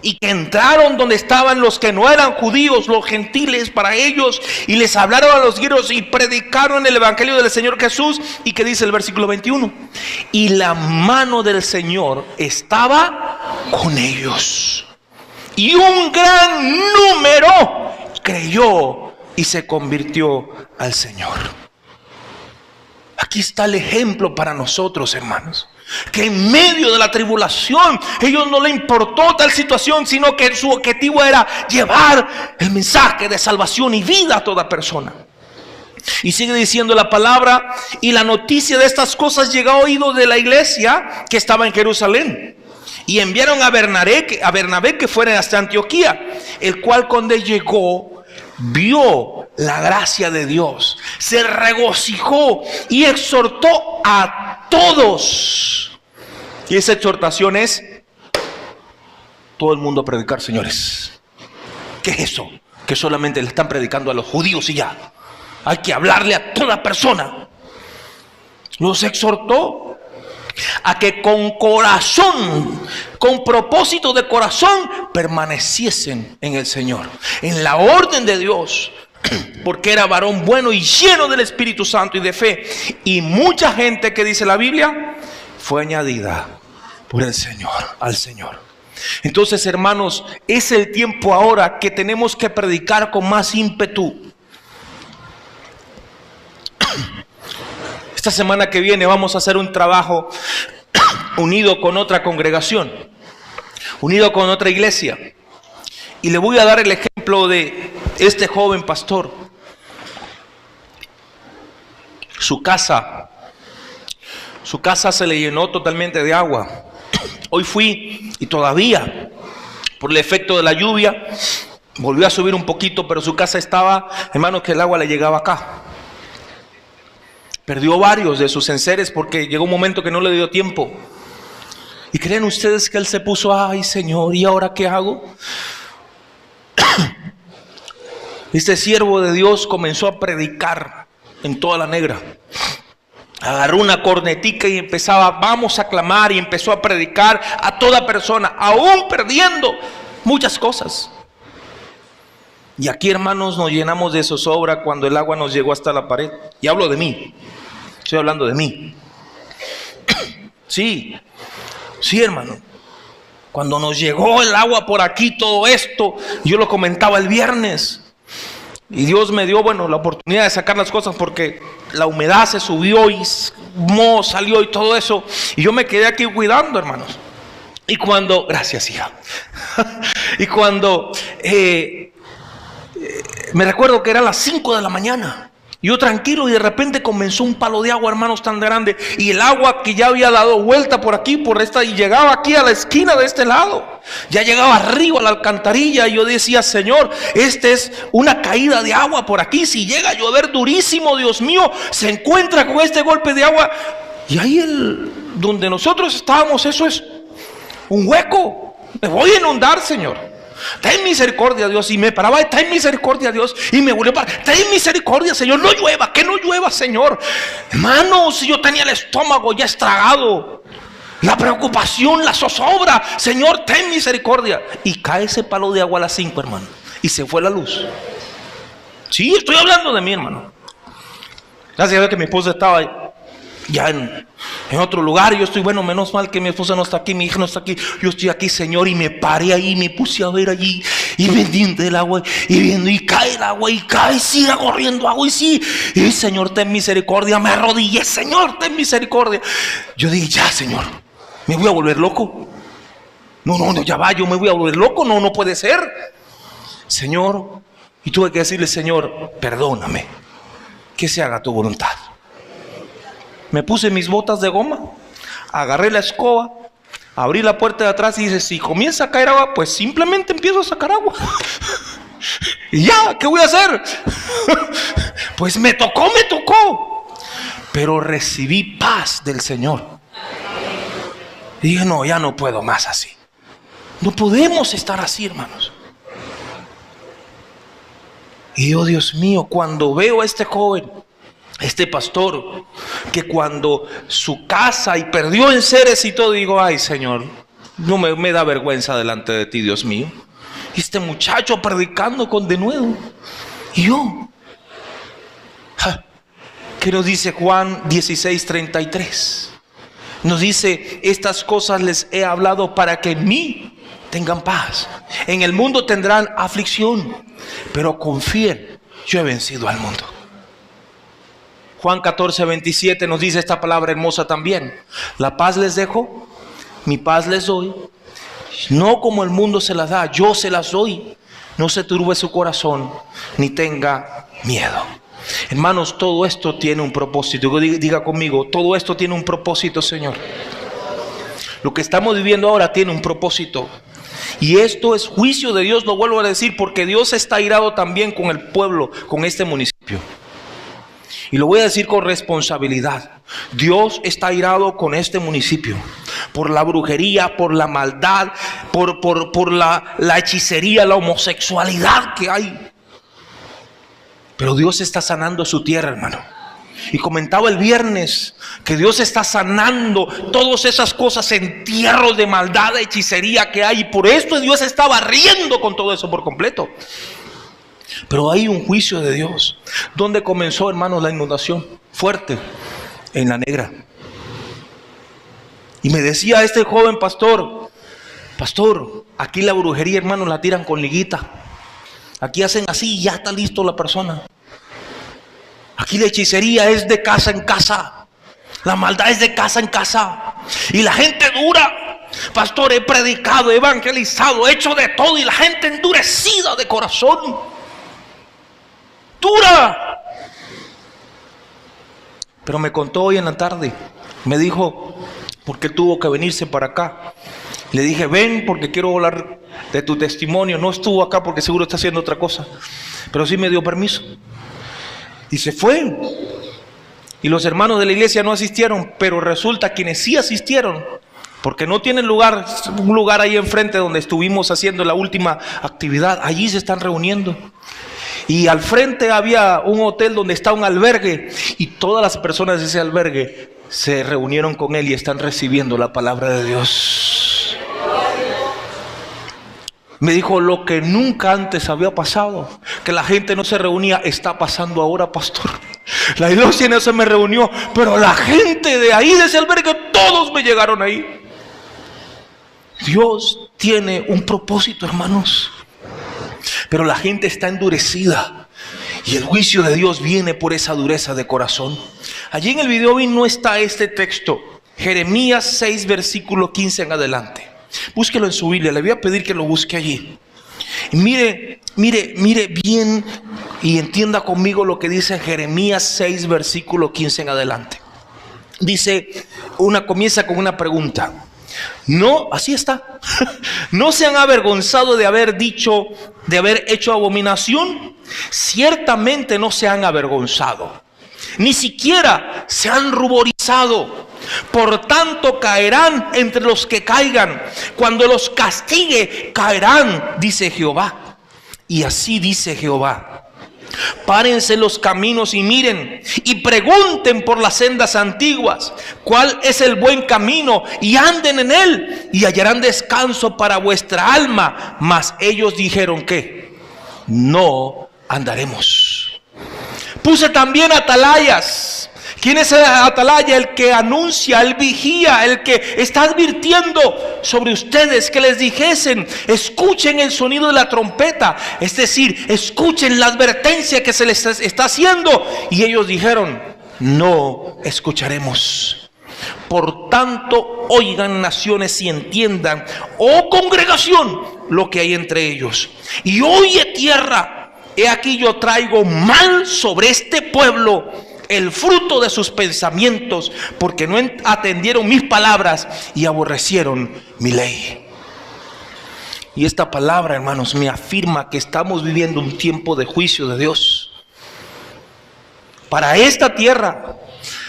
y que entraron donde estaban los que no eran judíos, los gentiles para ellos, y les hablaron a los griegos y predicaron el evangelio del Señor Jesús. Y que dice el versículo 21: y la mano del Señor estaba con ellos, y un gran número creyó y se convirtió al Señor. Aquí está el ejemplo para nosotros, hermanos, que en medio de la tribulación, ellos no le importó tal situación, sino que su objetivo era llevar el mensaje de salvación y vida a toda persona. Y sigue diciendo la palabra: y la noticia de estas cosas llegó a oídos de la iglesia que estaba en Jerusalén, y enviaron a Bernabé que fuera hasta Antioquía, el cual cuando llegó vio la gracia de Dios, se regocijó y exhortó a todos. Y esa exhortación es: todo el mundo a predicar, señores. ¿Qué es eso? Que solamente le están predicando a los judíos y ya. Hay que hablarle a toda persona. Los exhortó a que con corazón, con propósito de corazón, permaneciesen en el Señor, en la orden de Dios, porque era varón bueno y lleno del Espíritu Santo y de fe. Y mucha gente, que dice la Biblia, fue añadida por el Señor, al Señor. Entonces, hermanos, es el tiempo ahora que tenemos que predicar con más ímpetu. Esta semana que viene vamos a hacer un trabajo unido con otra congregación, unido con otra iglesia. Y le voy a dar el ejemplo de este joven pastor. Su casa se le llenó totalmente de agua. Hoy fui y todavía, por el efecto de la lluvia, volvió a subir un poquito, pero su casa estaba, hermanos, que el agua le llegaba acá. Perdió varios de sus enseres porque llegó un momento que no le dio tiempo. ¿Y creen ustedes que él se puso, ay Señor, ¿y ahora qué hago? Este siervo de Dios comenzó a predicar en toda la Negra. Agarró una cornetica y empezaba, vamos a clamar, y empezó a predicar a toda persona, aún perdiendo muchas cosas. Y aquí, hermanos, nos llenamos de zozobra cuando el agua nos llegó hasta la pared. Y hablo de mí, estoy hablando de mí. Sí, hermano. Cuando nos llegó el agua por aquí, todo esto, yo lo comentaba el viernes. Y Dios me dio, la oportunidad de sacar las cosas porque la humedad se subió y salió y todo eso. Y yo me quedé aquí cuidando, hermanos. Y cuando, gracias hija. Y cuando, me recuerdo que era las 5 de la mañana. Yo tranquilo y de repente comenzó un palo de agua, hermanos, tan grande. Y el agua que ya había dado vuelta por aquí, por esta, y llegaba aquí a la esquina de este lado. Ya llegaba arriba a la alcantarilla. Y yo decía, Señor, esta es una caída de agua por aquí. Si llega a llover durísimo, Dios mío, se encuentra con este golpe de agua. Y ahí donde nosotros estábamos, eso es un hueco. Me voy a inundar, Señor. Ten misericordia, Dios. Y me paraba, ten misericordia, Dios. Y me volvió a parar, ten misericordia, Señor. No llueva, que no llueva, Señor. Hermanos, yo tenía el estómago ya estragado. La preocupación, la zozobra. Señor, ten misericordia. Y cae ese palo de agua a las 5, hermano. Y se fue la luz. Sí, estoy hablando de mí, hermano. Gracias a Dios que mi esposa estaba ya en otro lugar. Yo estoy, menos mal que mi esposa no está aquí, mi hija no está aquí. Yo estoy aquí, Señor, y me paré ahí, me puse a ver allí, y pendiente del agua, y viendo, y cae el agua, y cae, sigue corriendo agua, y sí, y Señor, ten misericordia. Me arrodillé, Señor, ten misericordia. Yo dije, ya, Señor, me voy a volver loco. No, ya va, yo me voy a volver loco, no puede ser. Señor, y tuve que decirle, Señor, perdóname, que se haga tu voluntad. Me puse mis botas de goma, agarré la escoba, abrí la puerta de atrás y dice, si comienza a caer agua, pues simplemente empiezo a sacar agua. Y ya, ¿qué voy a hacer? Pues me tocó. Pero recibí paz del Señor. Y dije, no, ya no puedo más así. No podemos estar así, hermanos. Y yo, Dios mío, cuando veo a este joven, este pastor, que cuando su casa y perdió enseres y todo, digo, ay Señor, no me da vergüenza delante de ti, Dios mío. Y este muchacho predicando con denuedo. Y yo, ¿qué nos dice Juan 16:33? Nos dice, estas cosas les he hablado para que en mí tengan paz. En el mundo tendrán aflicción, pero confíen, yo he vencido al mundo. Juan 14:27 nos dice esta palabra hermosa también. La paz les dejo, mi paz les doy. No como el mundo se las da, yo se las doy. No se turbe su corazón, ni tenga miedo. Hermanos, todo esto tiene un propósito. Diga conmigo, todo esto tiene un propósito, Señor. Lo que estamos viviendo ahora tiene un propósito. Y esto es juicio de Dios, lo vuelvo a decir, porque Dios está airado también con el pueblo, con este municipio. Y lo voy a decir con responsabilidad. Dios está airado con este municipio por la brujería, por la maldad, por la hechicería, la homosexualidad que hay. Pero Dios está sanando su tierra, hermano. Y comentaba el viernes que Dios está sanando todas esas cosas, entierros de maldad, de hechicería que hay. Y por esto Dios está barriendo con todo eso por completo. Pero hay un juicio de Dios. ¿Dónde comenzó, hermanos, la inundación? Fuerte, en la Negra. Y me decía este joven pastor, aquí la brujería, hermanos, la tiran con liguita. Aquí hacen así y ya está listo la persona. Aquí la hechicería es de casa en casa. La maldad es de casa en casa. Y la gente dura. Pastor, he predicado, he evangelizado, he hecho de todo. Y la gente endurecida de corazón. Dura. Pero me contó hoy en la tarde. Me dijo, porque él tuvo que venirse para acá. Le dije, ven porque quiero hablar de tu testimonio. No estuvo acá porque seguro está haciendo otra cosa. Pero sí me dio permiso. Y se fue. Y los hermanos de la iglesia no asistieron. Pero resulta quienes sí asistieron Porque no tienen lugar, un lugar ahí enfrente donde estuvimos haciendo la última actividad. Allí se están reuniendo. Y al frente había un hotel donde está un albergue. Y todas las personas de ese albergue se reunieron con él y están recibiendo la palabra de Dios. Me dijo: lo que nunca antes había pasado, que la gente no se reunía, está pasando ahora, pastor. La iglesia no se me reunió, pero la gente de ahí, de ese albergue, todos me llegaron ahí. Dios tiene un propósito, hermanos, pero la gente está endurecida y el juicio de Dios viene por esa dureza de corazón. Allí en el video no está este texto, Jeremías 6 versículo 15 en adelante. Búsquelo en su Biblia, le voy a pedir que lo busque allí. Y mire bien y entienda conmigo lo que dice Jeremías 6 versículo 15 en adelante. Dice, comienza con una pregunta. No, así está. ¿No se han avergonzado de haber hecho abominación? Ciertamente no se han avergonzado, ni siquiera se han ruborizado. Por tanto caerán entre los que caigan. Cuando los castigue, caerán, dice Jehová. Y así dice Jehová: párense los caminos y miren, y pregunten por las sendas antiguas, cuál es el buen camino, y anden en él, y hallarán descanso para vuestra alma. Mas ellos dijeron que no andaremos. Puse también atalayas. ¿Quién es el atalaya? El que anuncia, el vigía, el que está advirtiendo sobre ustedes, que les dijesen: escuchen el sonido de la trompeta. Es decir, escuchen la advertencia que se les está haciendo. Y ellos dijeron: no escucharemos. Por tanto, oigan naciones y entiendan, oh congregación, lo que hay entre ellos. Y oye tierra, he aquí yo traigo mal sobre este pueblo, el fruto de sus pensamientos, porque no atendieron mis palabras y aborrecieron mi ley. Y esta palabra, hermanos, me afirma que estamos viviendo un tiempo de juicio de Dios para esta tierra,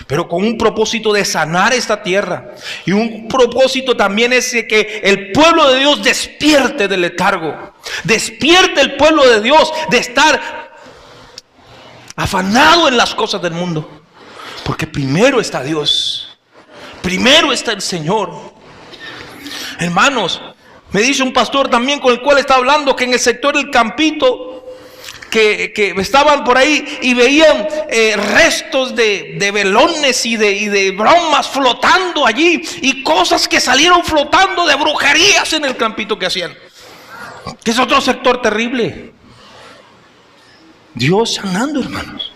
pero con un propósito de sanar esta tierra. Y un propósito también es que el pueblo de Dios despierte del letargo. Despierte el pueblo de Dios de estar afanado en las cosas del mundo, porque primero está Dios, primero está el Señor. Hermanos, me dice un pastor también con el cual estaba hablando, que en el sector del Campito, que estaban por ahí y veían restos de velones y de bromas flotando allí, y cosas que salieron flotando de brujerías en el Campito que hacían, que es otro sector terrible. Dios sanando, hermanos.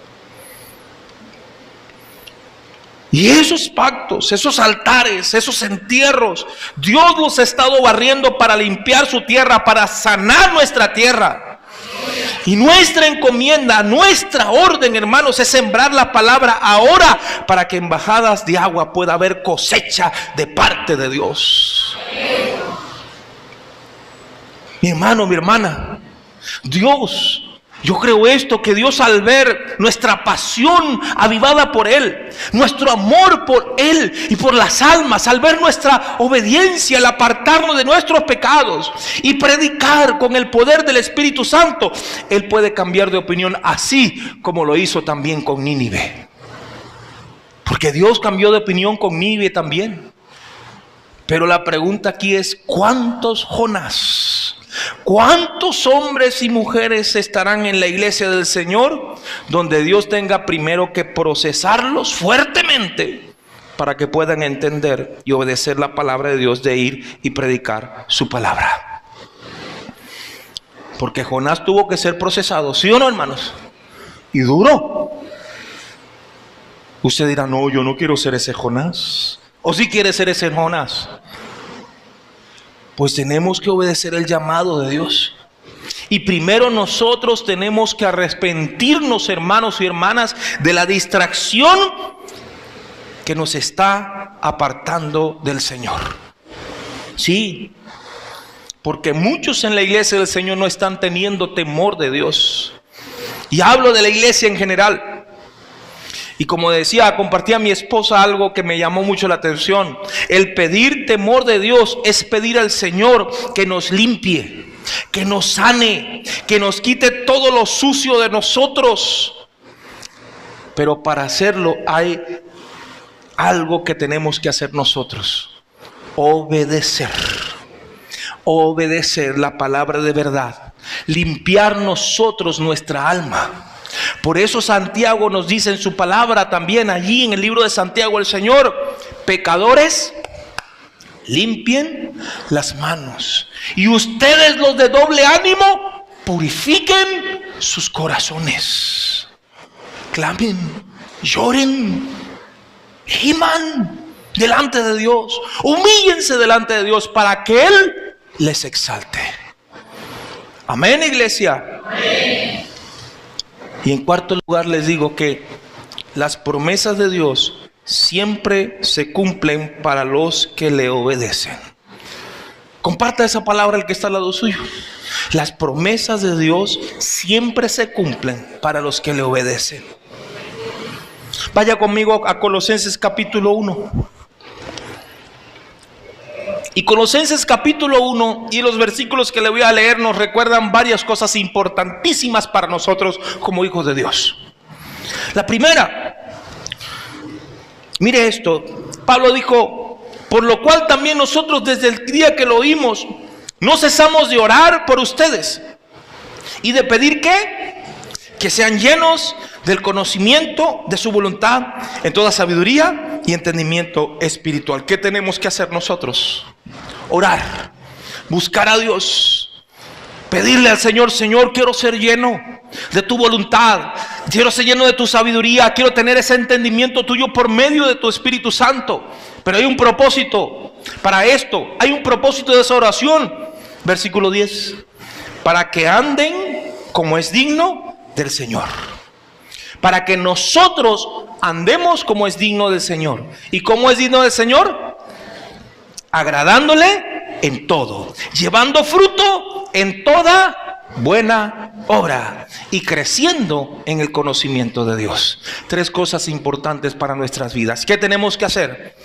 Y esos pactos, esos altares, esos entierros, Dios los ha estado barriendo para limpiar su tierra, para sanar nuestra tierra. Y nuestra encomienda, nuestra orden, hermanos, es sembrar la palabra ahora, para que en bajadas de agua pueda haber cosecha de parte de Dios. Mi hermano, mi hermana, Dios, yo creo esto, que Dios, al ver nuestra pasión avivada por Él, nuestro amor por Él y por las almas, al ver nuestra obediencia, al apartarnos de nuestros pecados y predicar con el poder del Espíritu Santo, Él puede cambiar de opinión, así como lo hizo también con Nínive. Porque Dios cambió de opinión con Nínive también. Pero la pregunta aquí es: ¿cuántos Jonás? ¿Cuántos hombres y mujeres estarán en la iglesia del Señor, donde Dios tenga primero que procesarlos fuertemente para que puedan entender y obedecer la palabra de Dios, de ir y predicar su palabra? Porque Jonás tuvo que ser procesado, ¿sí o no, hermanos? Y duro. Usted dirá: no, yo no quiero ser ese Jonás. ¿O sí quiere ser ese Jonás? Pues tenemos que obedecer el llamado de Dios. Y primero nosotros tenemos que arrepentirnos, hermanos y hermanas, de la distracción que nos está apartando del Señor. Sí, porque muchos en la iglesia del Señor no están teniendo temor de Dios. Y hablo de la iglesia en general. Y como decía, compartía a mi esposa algo que me llamó mucho la atención. El pedir temor de Dios es pedir al Señor que nos limpie, que nos sane, que nos quite todo lo sucio de nosotros. Pero para hacerlo hay algo que tenemos que hacer nosotros: obedecer. Obedecer la palabra de verdad, limpiar nosotros nuestra alma. Por eso Santiago nos dice en su palabra también, allí en el libro de Santiago, el Señor: pecadores, limpien las manos, y ustedes, los de doble ánimo, purifiquen sus corazones. Clamen, lloren, giman delante de Dios, humíllense delante de Dios para que Él les exalte. Amén, iglesia. Amén. Y en cuarto lugar les digo que las promesas de Dios siempre se cumplen para los que le obedecen. Comparta esa palabra el que está al lado suyo. Las promesas de Dios siempre se cumplen para los que le obedecen. Vaya conmigo a Colosenses capítulo 1. Y Colosenses capítulo 1 y los versículos que le voy a leer nos recuerdan varias cosas importantísimas para nosotros como hijos de Dios. La primera, mire esto, Pablo dijo: por lo cual también nosotros desde el día que lo oímos no cesamos de orar por ustedes y de pedir que sean llenos del conocimiento de su voluntad en toda sabiduría y entendimiento espiritual. ¿Qué tenemos que hacer nosotros? Orar, buscar a Dios, pedirle al Señor: Señor, quiero ser lleno de tu voluntad, quiero ser lleno de tu sabiduría, quiero tener ese entendimiento tuyo por medio de tu Espíritu Santo. Pero hay un propósito para esto, hay un propósito de esa oración. Versículo 10: para que anden como es digno del Señor. Para que nosotros andemos como es digno del Señor. ¿Y cómo es digno del Señor? Agradándole en todo, llevando fruto en toda buena obra y creciendo en el conocimiento de Dios. Tres cosas importantes para nuestras vidas. ¿Qué tenemos que hacer?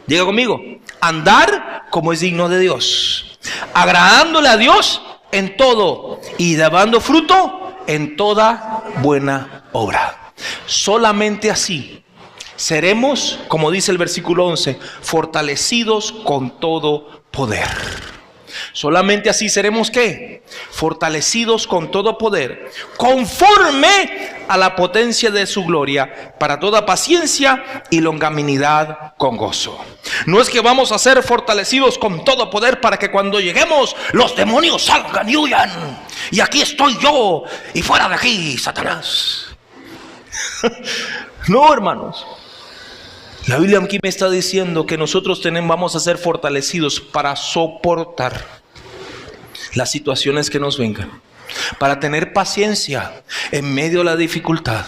Diga conmigo: andar como es digno de Dios, agradándole a Dios en todo y llevando fruto en toda buena obra. Solamente así seremos, como dice el versículo 11, fortalecidos con todo poder. Solamente así seremos ¿qué? Fortalecidos con todo poder, conforme a la potencia de su gloria, para toda paciencia y longanimidad con gozo. No es que vamos a ser fortalecidos con todo poder para que cuando lleguemos los demonios salgan y huyan. Y aquí estoy yo y fuera de aquí, Satanás. No, hermanos. La Biblia aquí me está diciendo que nosotros vamos a ser fortalecidos para soportar las situaciones que nos vengan, para tener paciencia en medio de la dificultad,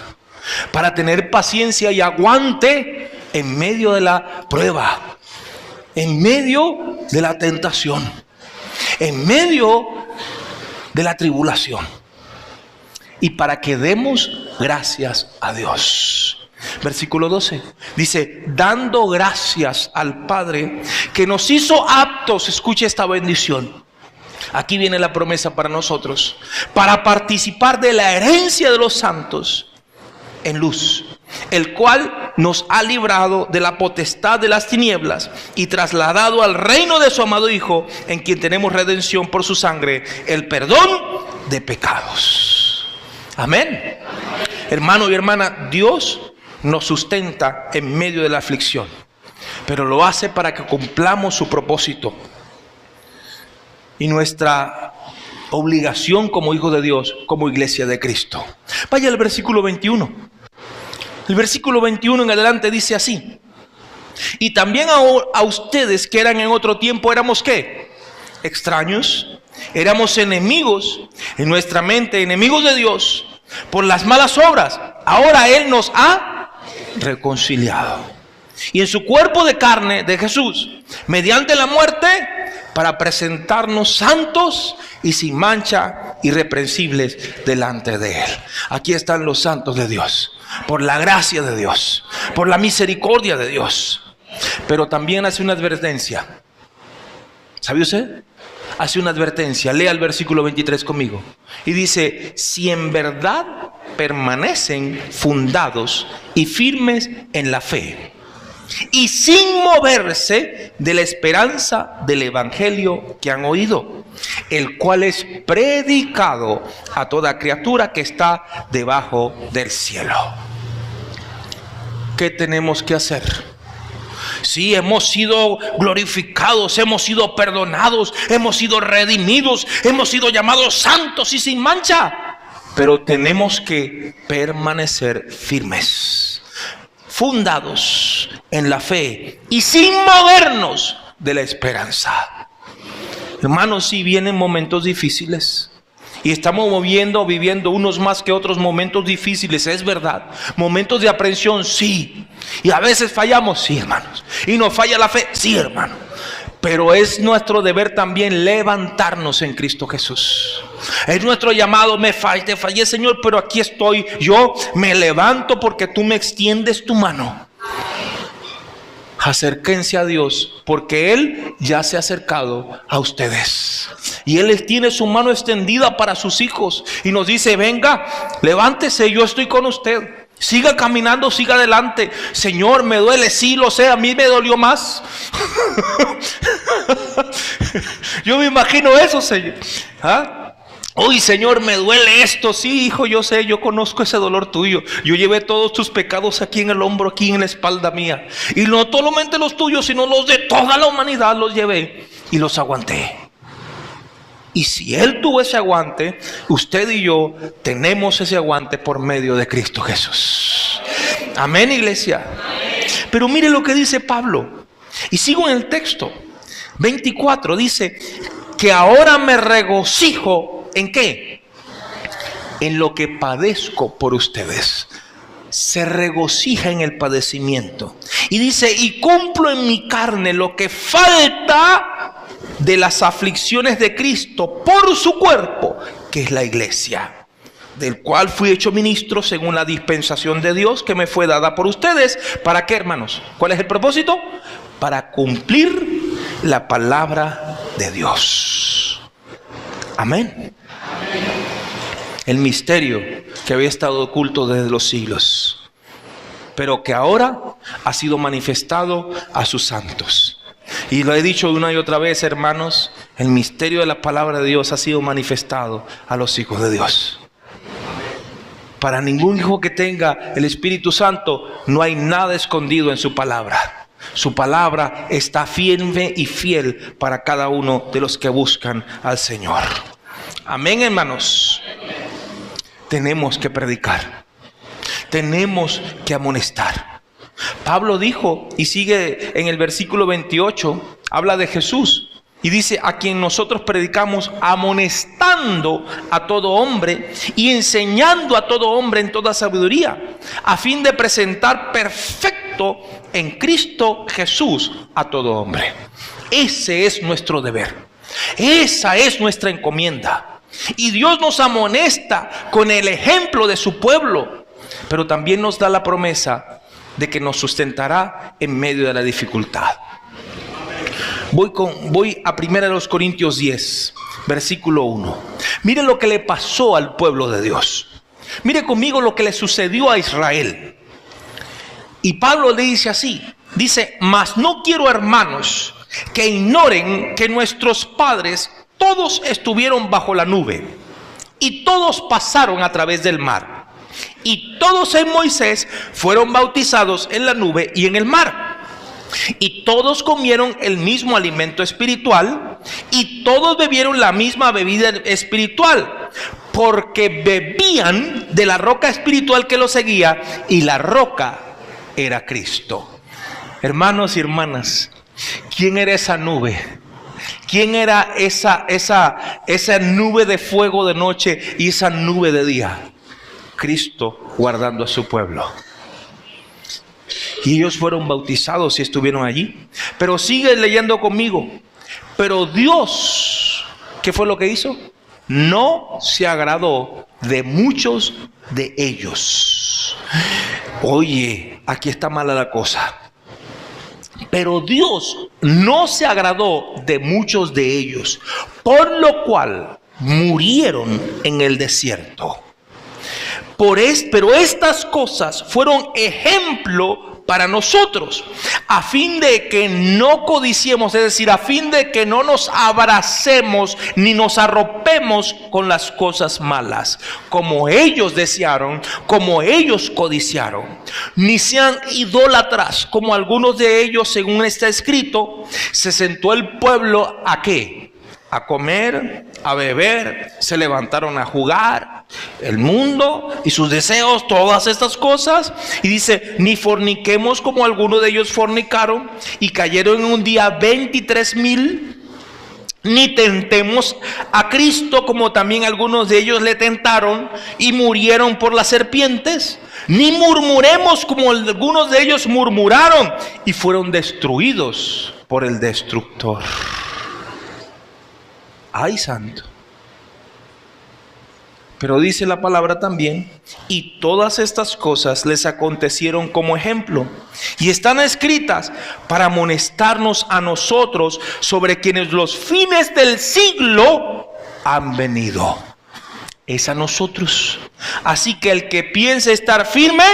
para tener paciencia y aguante en medio de la prueba, en medio de la tentación, en medio de la tribulación, y para que demos gracias a Dios. Versículo 12 dice: dando gracias al Padre que nos hizo aptos, escuche esta bendición. Aquí viene la promesa para nosotros: para participar de la herencia de los santos en luz, el cual nos ha librado de la potestad de las tinieblas y trasladado al reino de su amado Hijo, en quien tenemos redención por su sangre, el perdón de pecados. Amén. Hermano y hermana, Dios nos sustenta en medio de la aflicción, pero lo hace para que cumplamos su propósito. Y nuestra obligación como hijos de Dios, como iglesia de Cristo. Vaya al versículo 21. El versículo 21 en adelante dice así: y también a ustedes que eran en otro tiempo, éramos ¿qué? Extraños, éramos enemigos en nuestra mente, enemigos de Dios por las malas obras. Ahora Él nos ha reconciliado, y en su cuerpo de carne de Jesús, mediante la muerte, para presentarnos santos y sin mancha, irreprensibles delante de Él. Aquí están los santos de Dios, por la gracia de Dios, por la misericordia de Dios. Pero también hace una advertencia. ¿Sabe usted? Hace una advertencia. Lea el versículo 23 conmigo. Y dice: si en verdad permanecen fundados y firmes en la fe, y sin moverse de la esperanza del evangelio que han oído, el cual es predicado a toda criatura que está debajo del cielo. ¿Qué tenemos que hacer? Sí, hemos sido glorificados, hemos sido perdonados, hemos sido redimidos, hemos sido llamados santos y sin mancha, pero tenemos que permanecer firmes, fundados en la fe y sin movernos de la esperanza. Hermanos, si vienen momentos difíciles, y estamos viviendo unos más que otros momentos difíciles, es verdad. Momentos de aprensión, sí. Y a veces fallamos, sí, hermanos. Y nos falla la fe, sí, hermano. Pero es nuestro deber también levantarnos en Cristo Jesús. Es nuestro llamado. Te fallé, Señor, pero aquí estoy. Yo me levanto porque tú me extiendes tu mano. Acérquense a Dios, porque Él ya se ha acercado a ustedes. Y Él tiene su mano extendida para sus hijos. Y nos dice: venga, levántese, yo estoy con usted. Siga caminando, siga adelante. Señor, me duele, sí, lo sé, a mí me dolió más. Yo me imagino eso, Señor. Uy, Señor, me duele esto. Sí, hijo, yo sé, yo conozco ese dolor tuyo. Yo llevé todos tus pecados aquí en el hombro, aquí en la espalda mía. Y no solamente los tuyos, sino los de toda la humanidad los llevé y los aguanté. Y si Él tuvo ese aguante, usted y yo tenemos ese aguante por medio de Cristo Jesús. Amén, iglesia. Pero mire lo que dice Pablo. Y sigo en el texto 24, dice que ahora me regocijo. ¿En qué? En lo que padezco por ustedes. Se regocija en el padecimiento. Y dice: y cumplo en mi carne lo que falta de las aflicciones de Cristo por su cuerpo, que es la iglesia, del cual fui hecho ministro según la dispensación de Dios que me fue dada por ustedes. ¿Para qué, hermanos? ¿Cuál es el propósito? Para cumplir la palabra de Dios. Amén. El misterio que había estado oculto desde los siglos, pero que ahora ha sido manifestado a sus santos. Y lo he dicho una y otra vez, hermanos, el misterio de la palabra de Dios ha sido manifestado a los hijos de Dios. Para ningún hijo que tenga el Espíritu Santo no hay nada escondido en su palabra. Su palabra está firme y fiel para cada uno de los que buscan al Señor. Amén, hermanos. Tenemos que predicar. Tenemos que amonestar. Pablo dijo, y sigue en el versículo 28, habla de Jesús. Y dice: a quien nosotros predicamos, amonestando a todo hombre y enseñando a todo hombre en toda sabiduría, a fin de presentar perfecto en Cristo Jesús a todo hombre. Ese es nuestro deber. Esa es nuestra encomienda. Y Dios nos amonesta con el ejemplo de su pueblo, pero también nos da la promesa de que nos sustentará en medio de la dificultad. Voy a 1 Corintios 10, versículo 1. Miren lo que le pasó al pueblo de Dios. Mire conmigo lo que le sucedió a Israel. Y Pablo le dice así, dice: mas no quiero, hermanos, que ignoren que nuestros padres todos estuvieron bajo la nube, y todos pasaron a través del mar, y todos en Moisés fueron bautizados en la nube y en el mar, y todos comieron el mismo alimento espiritual, y todos bebieron la misma bebida espiritual, porque bebían de la roca espiritual que los seguía, y la roca era Cristo. Hermanos y hermanas, ¿quién era esa nube? ¿Quién era esa nube de fuego de noche y esa nube de día? Cristo guardando a su pueblo. Y ellos fueron bautizados y estuvieron allí. Pero sigue leyendo conmigo. Pero Dios, ¿qué fue lo que hizo? No se agradó de muchos de ellos. Oye, aquí está mala la cosa. Pero Dios no se agradó de muchos de ellos, por lo cual murieron en el desierto. Pero estas cosas fueron ejemplo para nosotros, a fin de que no codiciemos, es decir, a fin de que no nos abracemos ni nos arropemos con las cosas malas, como ellos desearon, como ellos codiciaron, ni sean idólatras, como algunos de ellos, según está escrito, se sentó el pueblo ¿a qué? A comer, a beber, se levantaron a jugar, el mundo y sus deseos, todas estas cosas. Y dice, ni forniquemos como algunos de ellos fornicaron y cayeron en un día 23,000. Ni tentemos a Cristo como también algunos de ellos le tentaron y murieron por las serpientes. Ni murmuremos como algunos de ellos murmuraron y fueron destruidos por el destructor. Ay, santo. Pero dice la palabra también, y todas estas cosas les acontecieron como ejemplo, y están escritas para amonestarnos a nosotros sobre quienes los fines del siglo han venido. Es a nosotros. Así que el que piense estar firme,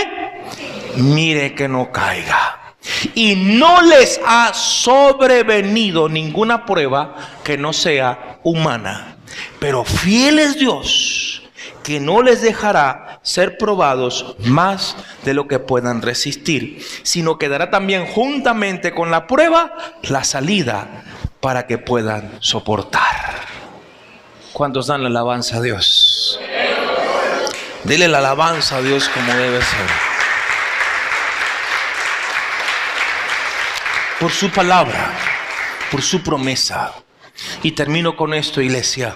mire que no caiga. Y no les ha sobrevenido ninguna prueba que no sea humana. Pero fiel es Dios, que no les dejará ser probados más de lo que puedan resistir, sino que dará también juntamente con la prueba la salida para que puedan soportar. ¿Cuántos dan la alabanza a Dios? Dile la alabanza a Dios como debe ser. Por su palabra, por su promesa. Y termino con esto, iglesia.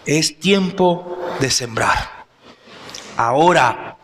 Es tiempo de sembrar. Ahora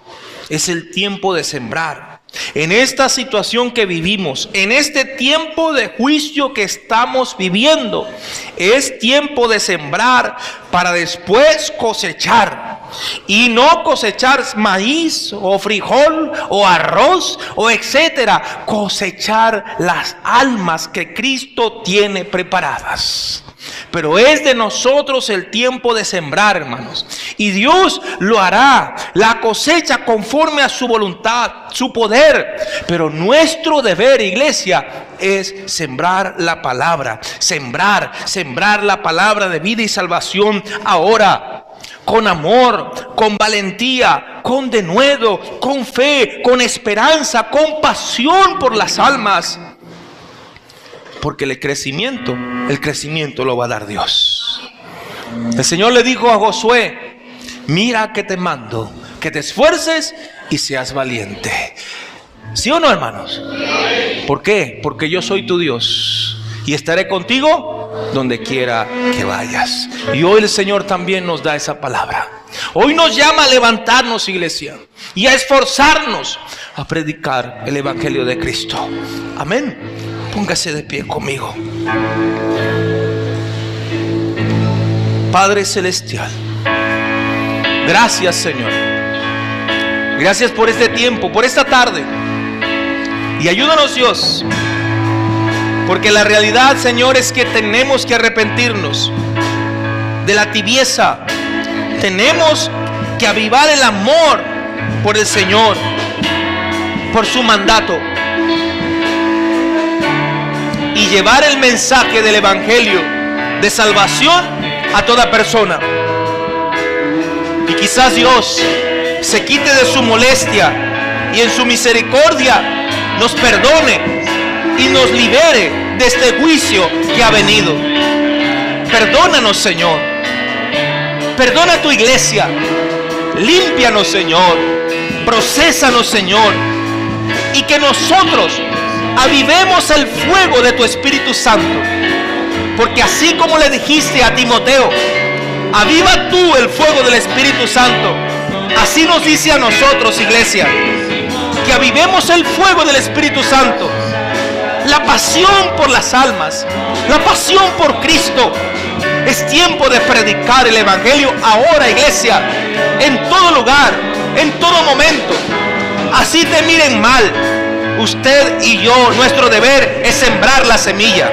es el tiempo de sembrar. En esta situación que vivimos, en este tiempo de juicio que estamos viviendo, es tiempo de sembrar para después cosechar. Y no cosechar maíz o frijol o arroz o etcétera. Cosechar las almas que Cristo tiene preparadas. Pero es de nosotros el tiempo de sembrar, hermanos. Y Dios lo hará, la cosecha conforme a su voluntad, su poder. Pero nuestro deber, iglesia, es sembrar la palabra. Sembrar la palabra de vida y salvación ahora. Con amor, con valentía, con denuedo, con fe, con esperanza, con pasión por las almas. Porque el crecimiento lo va a dar Dios. El Señor le dijo a Josué, mira que te mando, que te esfuerces y seas valiente. ¿Sí o no, hermanos? ¿Por qué? Porque yo soy tu Dios y estaré contigo donde quiera que vayas. Y hoy el Señor también nos da esa palabra. Hoy nos llama a levantarnos, iglesia, y a esforzarnos a predicar el Evangelio de Cristo. Amén. Póngase de pie conmigo. Padre Celestial, gracias, Señor. Gracias por este tiempo, por esta tarde. Y ayúdanos, Dios, porque la realidad, Señor, es que tenemos que arrepentirnos de la tibieza. Tenemos que avivar el amor por el Señor, por su mandato, y llevar el mensaje del Evangelio de salvación a toda persona. Y quizás Dios se quite de su molestia y en su misericordia nos perdone y nos libere de este juicio que ha venido. Perdónanos, Señor. Perdona a tu iglesia. Límpianos, Señor. Prosésanos, Señor. Y que nosotros avivemos el fuego de tu Espíritu Santo. Porque así como le dijiste a Timoteo, aviva tú el fuego del Espíritu Santo. Así nos dice a nosotros, iglesia, que avivemos el fuego del Espíritu Santo la pasión por las almas, la pasión por Cristo. Es tiempo de predicar el Evangelio ahora, iglesia, en todo lugar, en todo momento. Así te miren mal, usted y yo, nuestro deber es sembrar la semilla.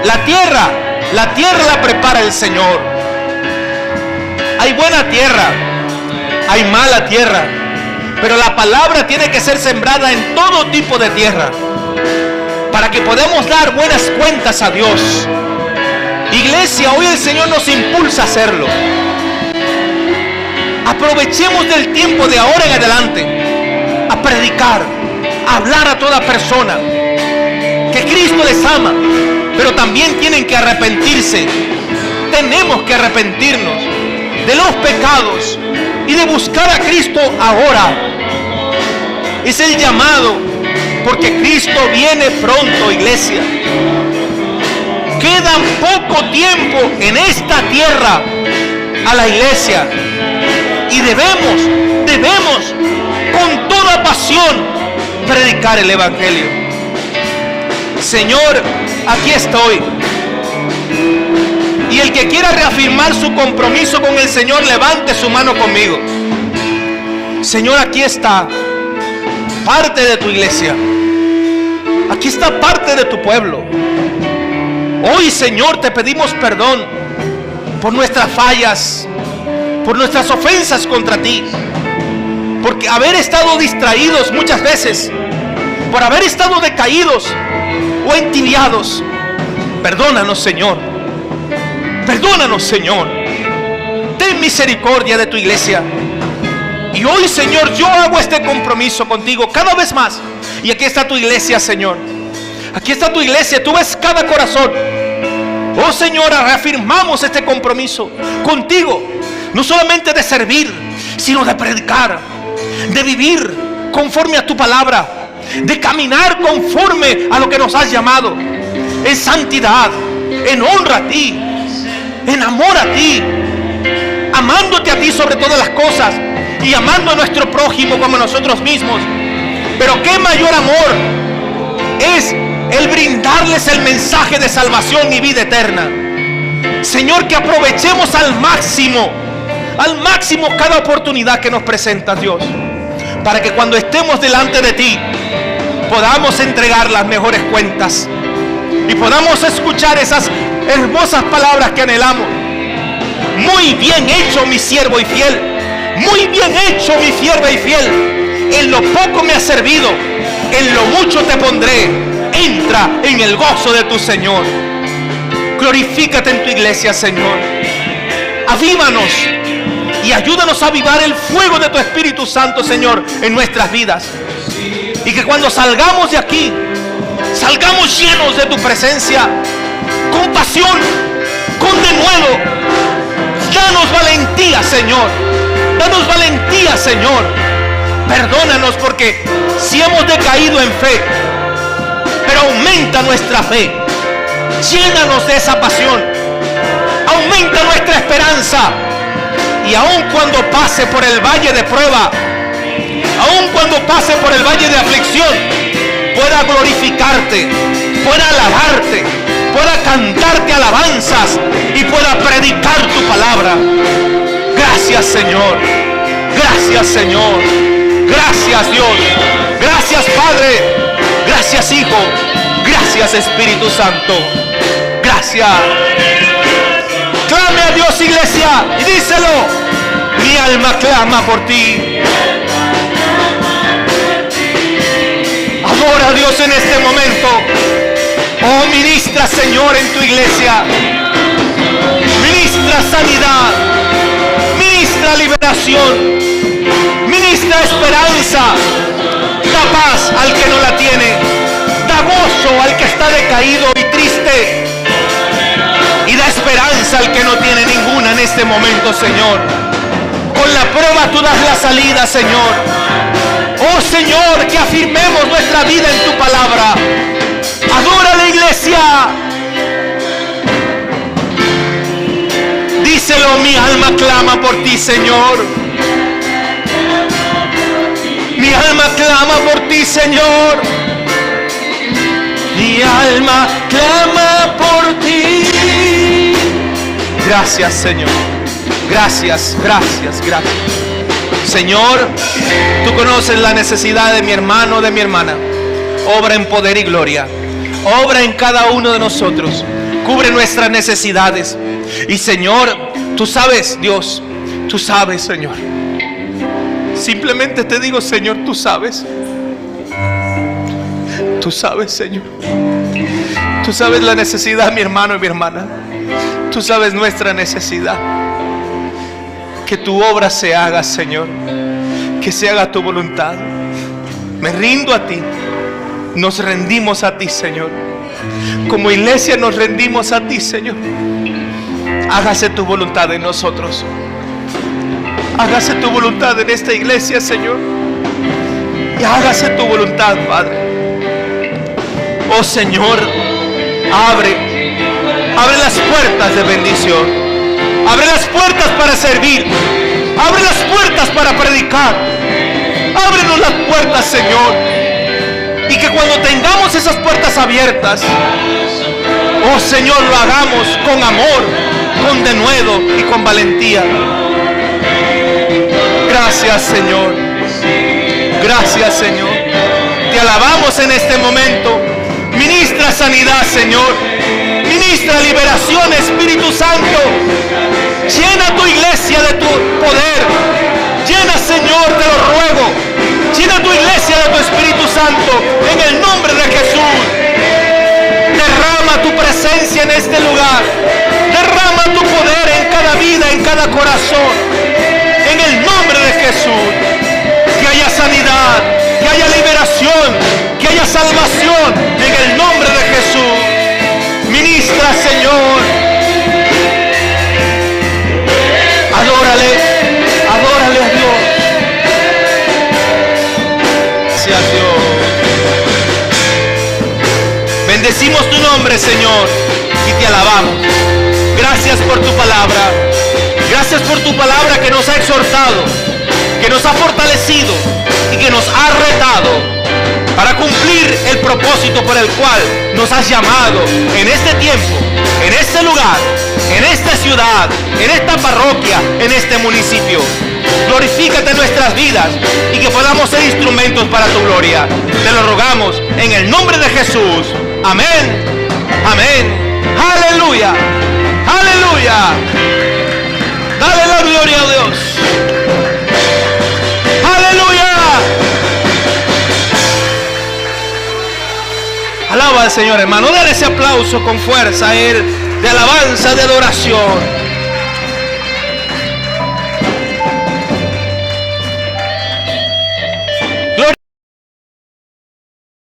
La tierra la prepara el Señor. Hay buena tierra, hay mala tierra, pero la palabra tiene que ser sembrada en todo tipo de tierra, para que podamos dar buenas cuentas a Dios. Iglesia, hoy el Señor nos impulsa a hacerlo. Aprovechemos del tiempo de ahora en adelante a predicar, a hablar a toda persona que Cristo les ama, pero también tienen que arrepentirse. Tenemos que arrepentirnos de los pecados y de buscar a Cristo ahora. Es el llamado, porque Cristo viene pronto, iglesia. Queda poco tiempo en esta tierra a la iglesia, y debemos con toda pasión predicar el Evangelio. Señor, aquí estoy. Y el que quiera reafirmar su compromiso con el Señor, levante su mano conmigo. Señor, aquí está parte de tu iglesia. Aquí está parte de tu pueblo. Hoy, Señor, te pedimos perdón por nuestras fallas, por nuestras ofensas contra ti, porque haber estado distraídos muchas veces, por haber estado decaídos o entibiados. Perdónanos, Señor. Perdónanos, Señor. Ten misericordia de tu iglesia. Y hoy, Señor, yo hago este compromiso contigo cada vez más. Y aquí está tu iglesia, Señor. Aquí está tu iglesia. Tú ves cada corazón. Oh, Señor, reafirmamos este compromiso contigo. No solamente de servir, sino de predicar, de vivir conforme a tu palabra, de caminar conforme a lo que nos has llamado, en santidad, en honra a ti, en amor a ti, amándote a ti sobre todas las cosas y amando a nuestro prójimo como a nosotros mismos. Pero qué mayor amor es el brindarles el mensaje de salvación y vida eterna. Señor, que aprovechemos al máximo cada oportunidad que nos presentas, Dios, para que cuando estemos delante de ti podamos entregar las mejores cuentas y podamos escuchar esas hermosas palabras que anhelamos. Muy bien hecho, mi siervo y fiel. Muy bien hecho, mi sierva y fiel. En lo poco me has servido, en lo mucho te pondré. Entra en el gozo de tu Señor. Glorifícate en tu iglesia, Señor. Avívanos y ayúdanos a avivar el fuego de tu Espíritu Santo, Señor, en nuestras vidas. Y que cuando salgamos de aquí, salgamos llenos de tu presencia, con pasión, con denuedo. Danos valentía, Señor. Danos valentía, Señor. Perdónanos porque si hemos decaído en fe, pero aumenta nuestra fe. Llénanos de esa pasión. Aumenta nuestra esperanza. Y aun cuando pase por el valle de prueba, aun cuando pase por el valle de aflicción, pueda glorificarte, pueda alabarte, pueda cantarte alabanzas y pueda predicar tu palabra. Gracias, Señor. Gracias, Señor. Gracias, Dios. Gracias, Padre. Gracias, Hijo. Gracias, Espíritu Santo. Gracias. Clame a Dios, iglesia, y díselo. Mi alma clama por ti. Adora a Dios en este momento. Oh, ministra, Señor, en tu iglesia. Ministra sanidad. Ministra liberación. Ministra esperanza. Da paz al que no la tiene. Da gozo al que está decaído y triste. Y da esperanza al que no tiene ninguna en este momento, Señor. Con la prueba tú das la salida, Señor. Oh, Señor, que afirmemos nuestra vida en tu palabra. Adora a la iglesia. Díselo, mi alma clama por ti, Señor. Mi alma clama por ti, Señor.
Mi alma clama por ti. Gracias, Señor. Gracias, gracias, gracias. Señor, tú conoces la necesidad de mi hermano, de mi hermana. Obra en poder y gloria. Obra en cada uno de nosotros. Cubre nuestras necesidades. Y Señor, tú sabes, Dios, tú sabes, Señor. Simplemente te digo, Señor, tú sabes. Tú sabes, Señor. Tú sabes la necesidad de mi hermano y mi hermana. Tú sabes nuestra necesidad. Que tu obra se haga, Señor. Que se haga tu voluntad. Me rindo a ti. Nos rendimos a ti, Señor. Como iglesia nos rendimos a ti, Señor. Hágase tu voluntad en nosotros. Hágase tu voluntad en esta iglesia, Señor. Y hágase tu voluntad, Padre. Oh Señor, abre las puertas de bendición. Abre las puertas para servir. Abre las puertas para predicar. Ábrenos las puertas, Señor. Y que cuando tengamos esas puertas abiertas, oh Señor, lo hagamos con amor, con denuedo y con valentía. Gracias, Señor. Gracias, Señor. Te alabamos en este momento. Ministra sanidad, Señor. Ministra liberación, Espíritu Santo. Llena tu iglesia de tu poder. Llena, Señor, te lo ruego. Llena tu iglesia de tu Espíritu Santo. En el nombre de Jesús. Derrama tu presencia en este lugar. Derrama tu poder en cada vida, en cada corazón. En el nombre de Jesús. Que haya sanidad, que haya liberación, que haya salvación. En el nombre de Jesús. Ministra, Señor. Adórale, adórale a Dios. Gracias, Dios. Bendecimos tu nombre, Señor, y te alabamos. Gracias por tu palabra. Gracias por tu palabra que nos ha exhortado, que nos ha fortalecido y que nos ha retado para cumplir el propósito por el cual nos has llamado en este tiempo, en este lugar, en esta ciudad, en esta parroquia, en este municipio. Glorifícate en nuestras vidas y que podamos ser instrumentos para tu gloria. Te lo rogamos en el nombre de Jesús. Amén. Amén. Aleluya. Aleluya. Dale la gloria a Dios. Aleluya. Alaba al Señor, hermano. Dale ese aplauso con fuerza a Él, de alabanza, de adoración.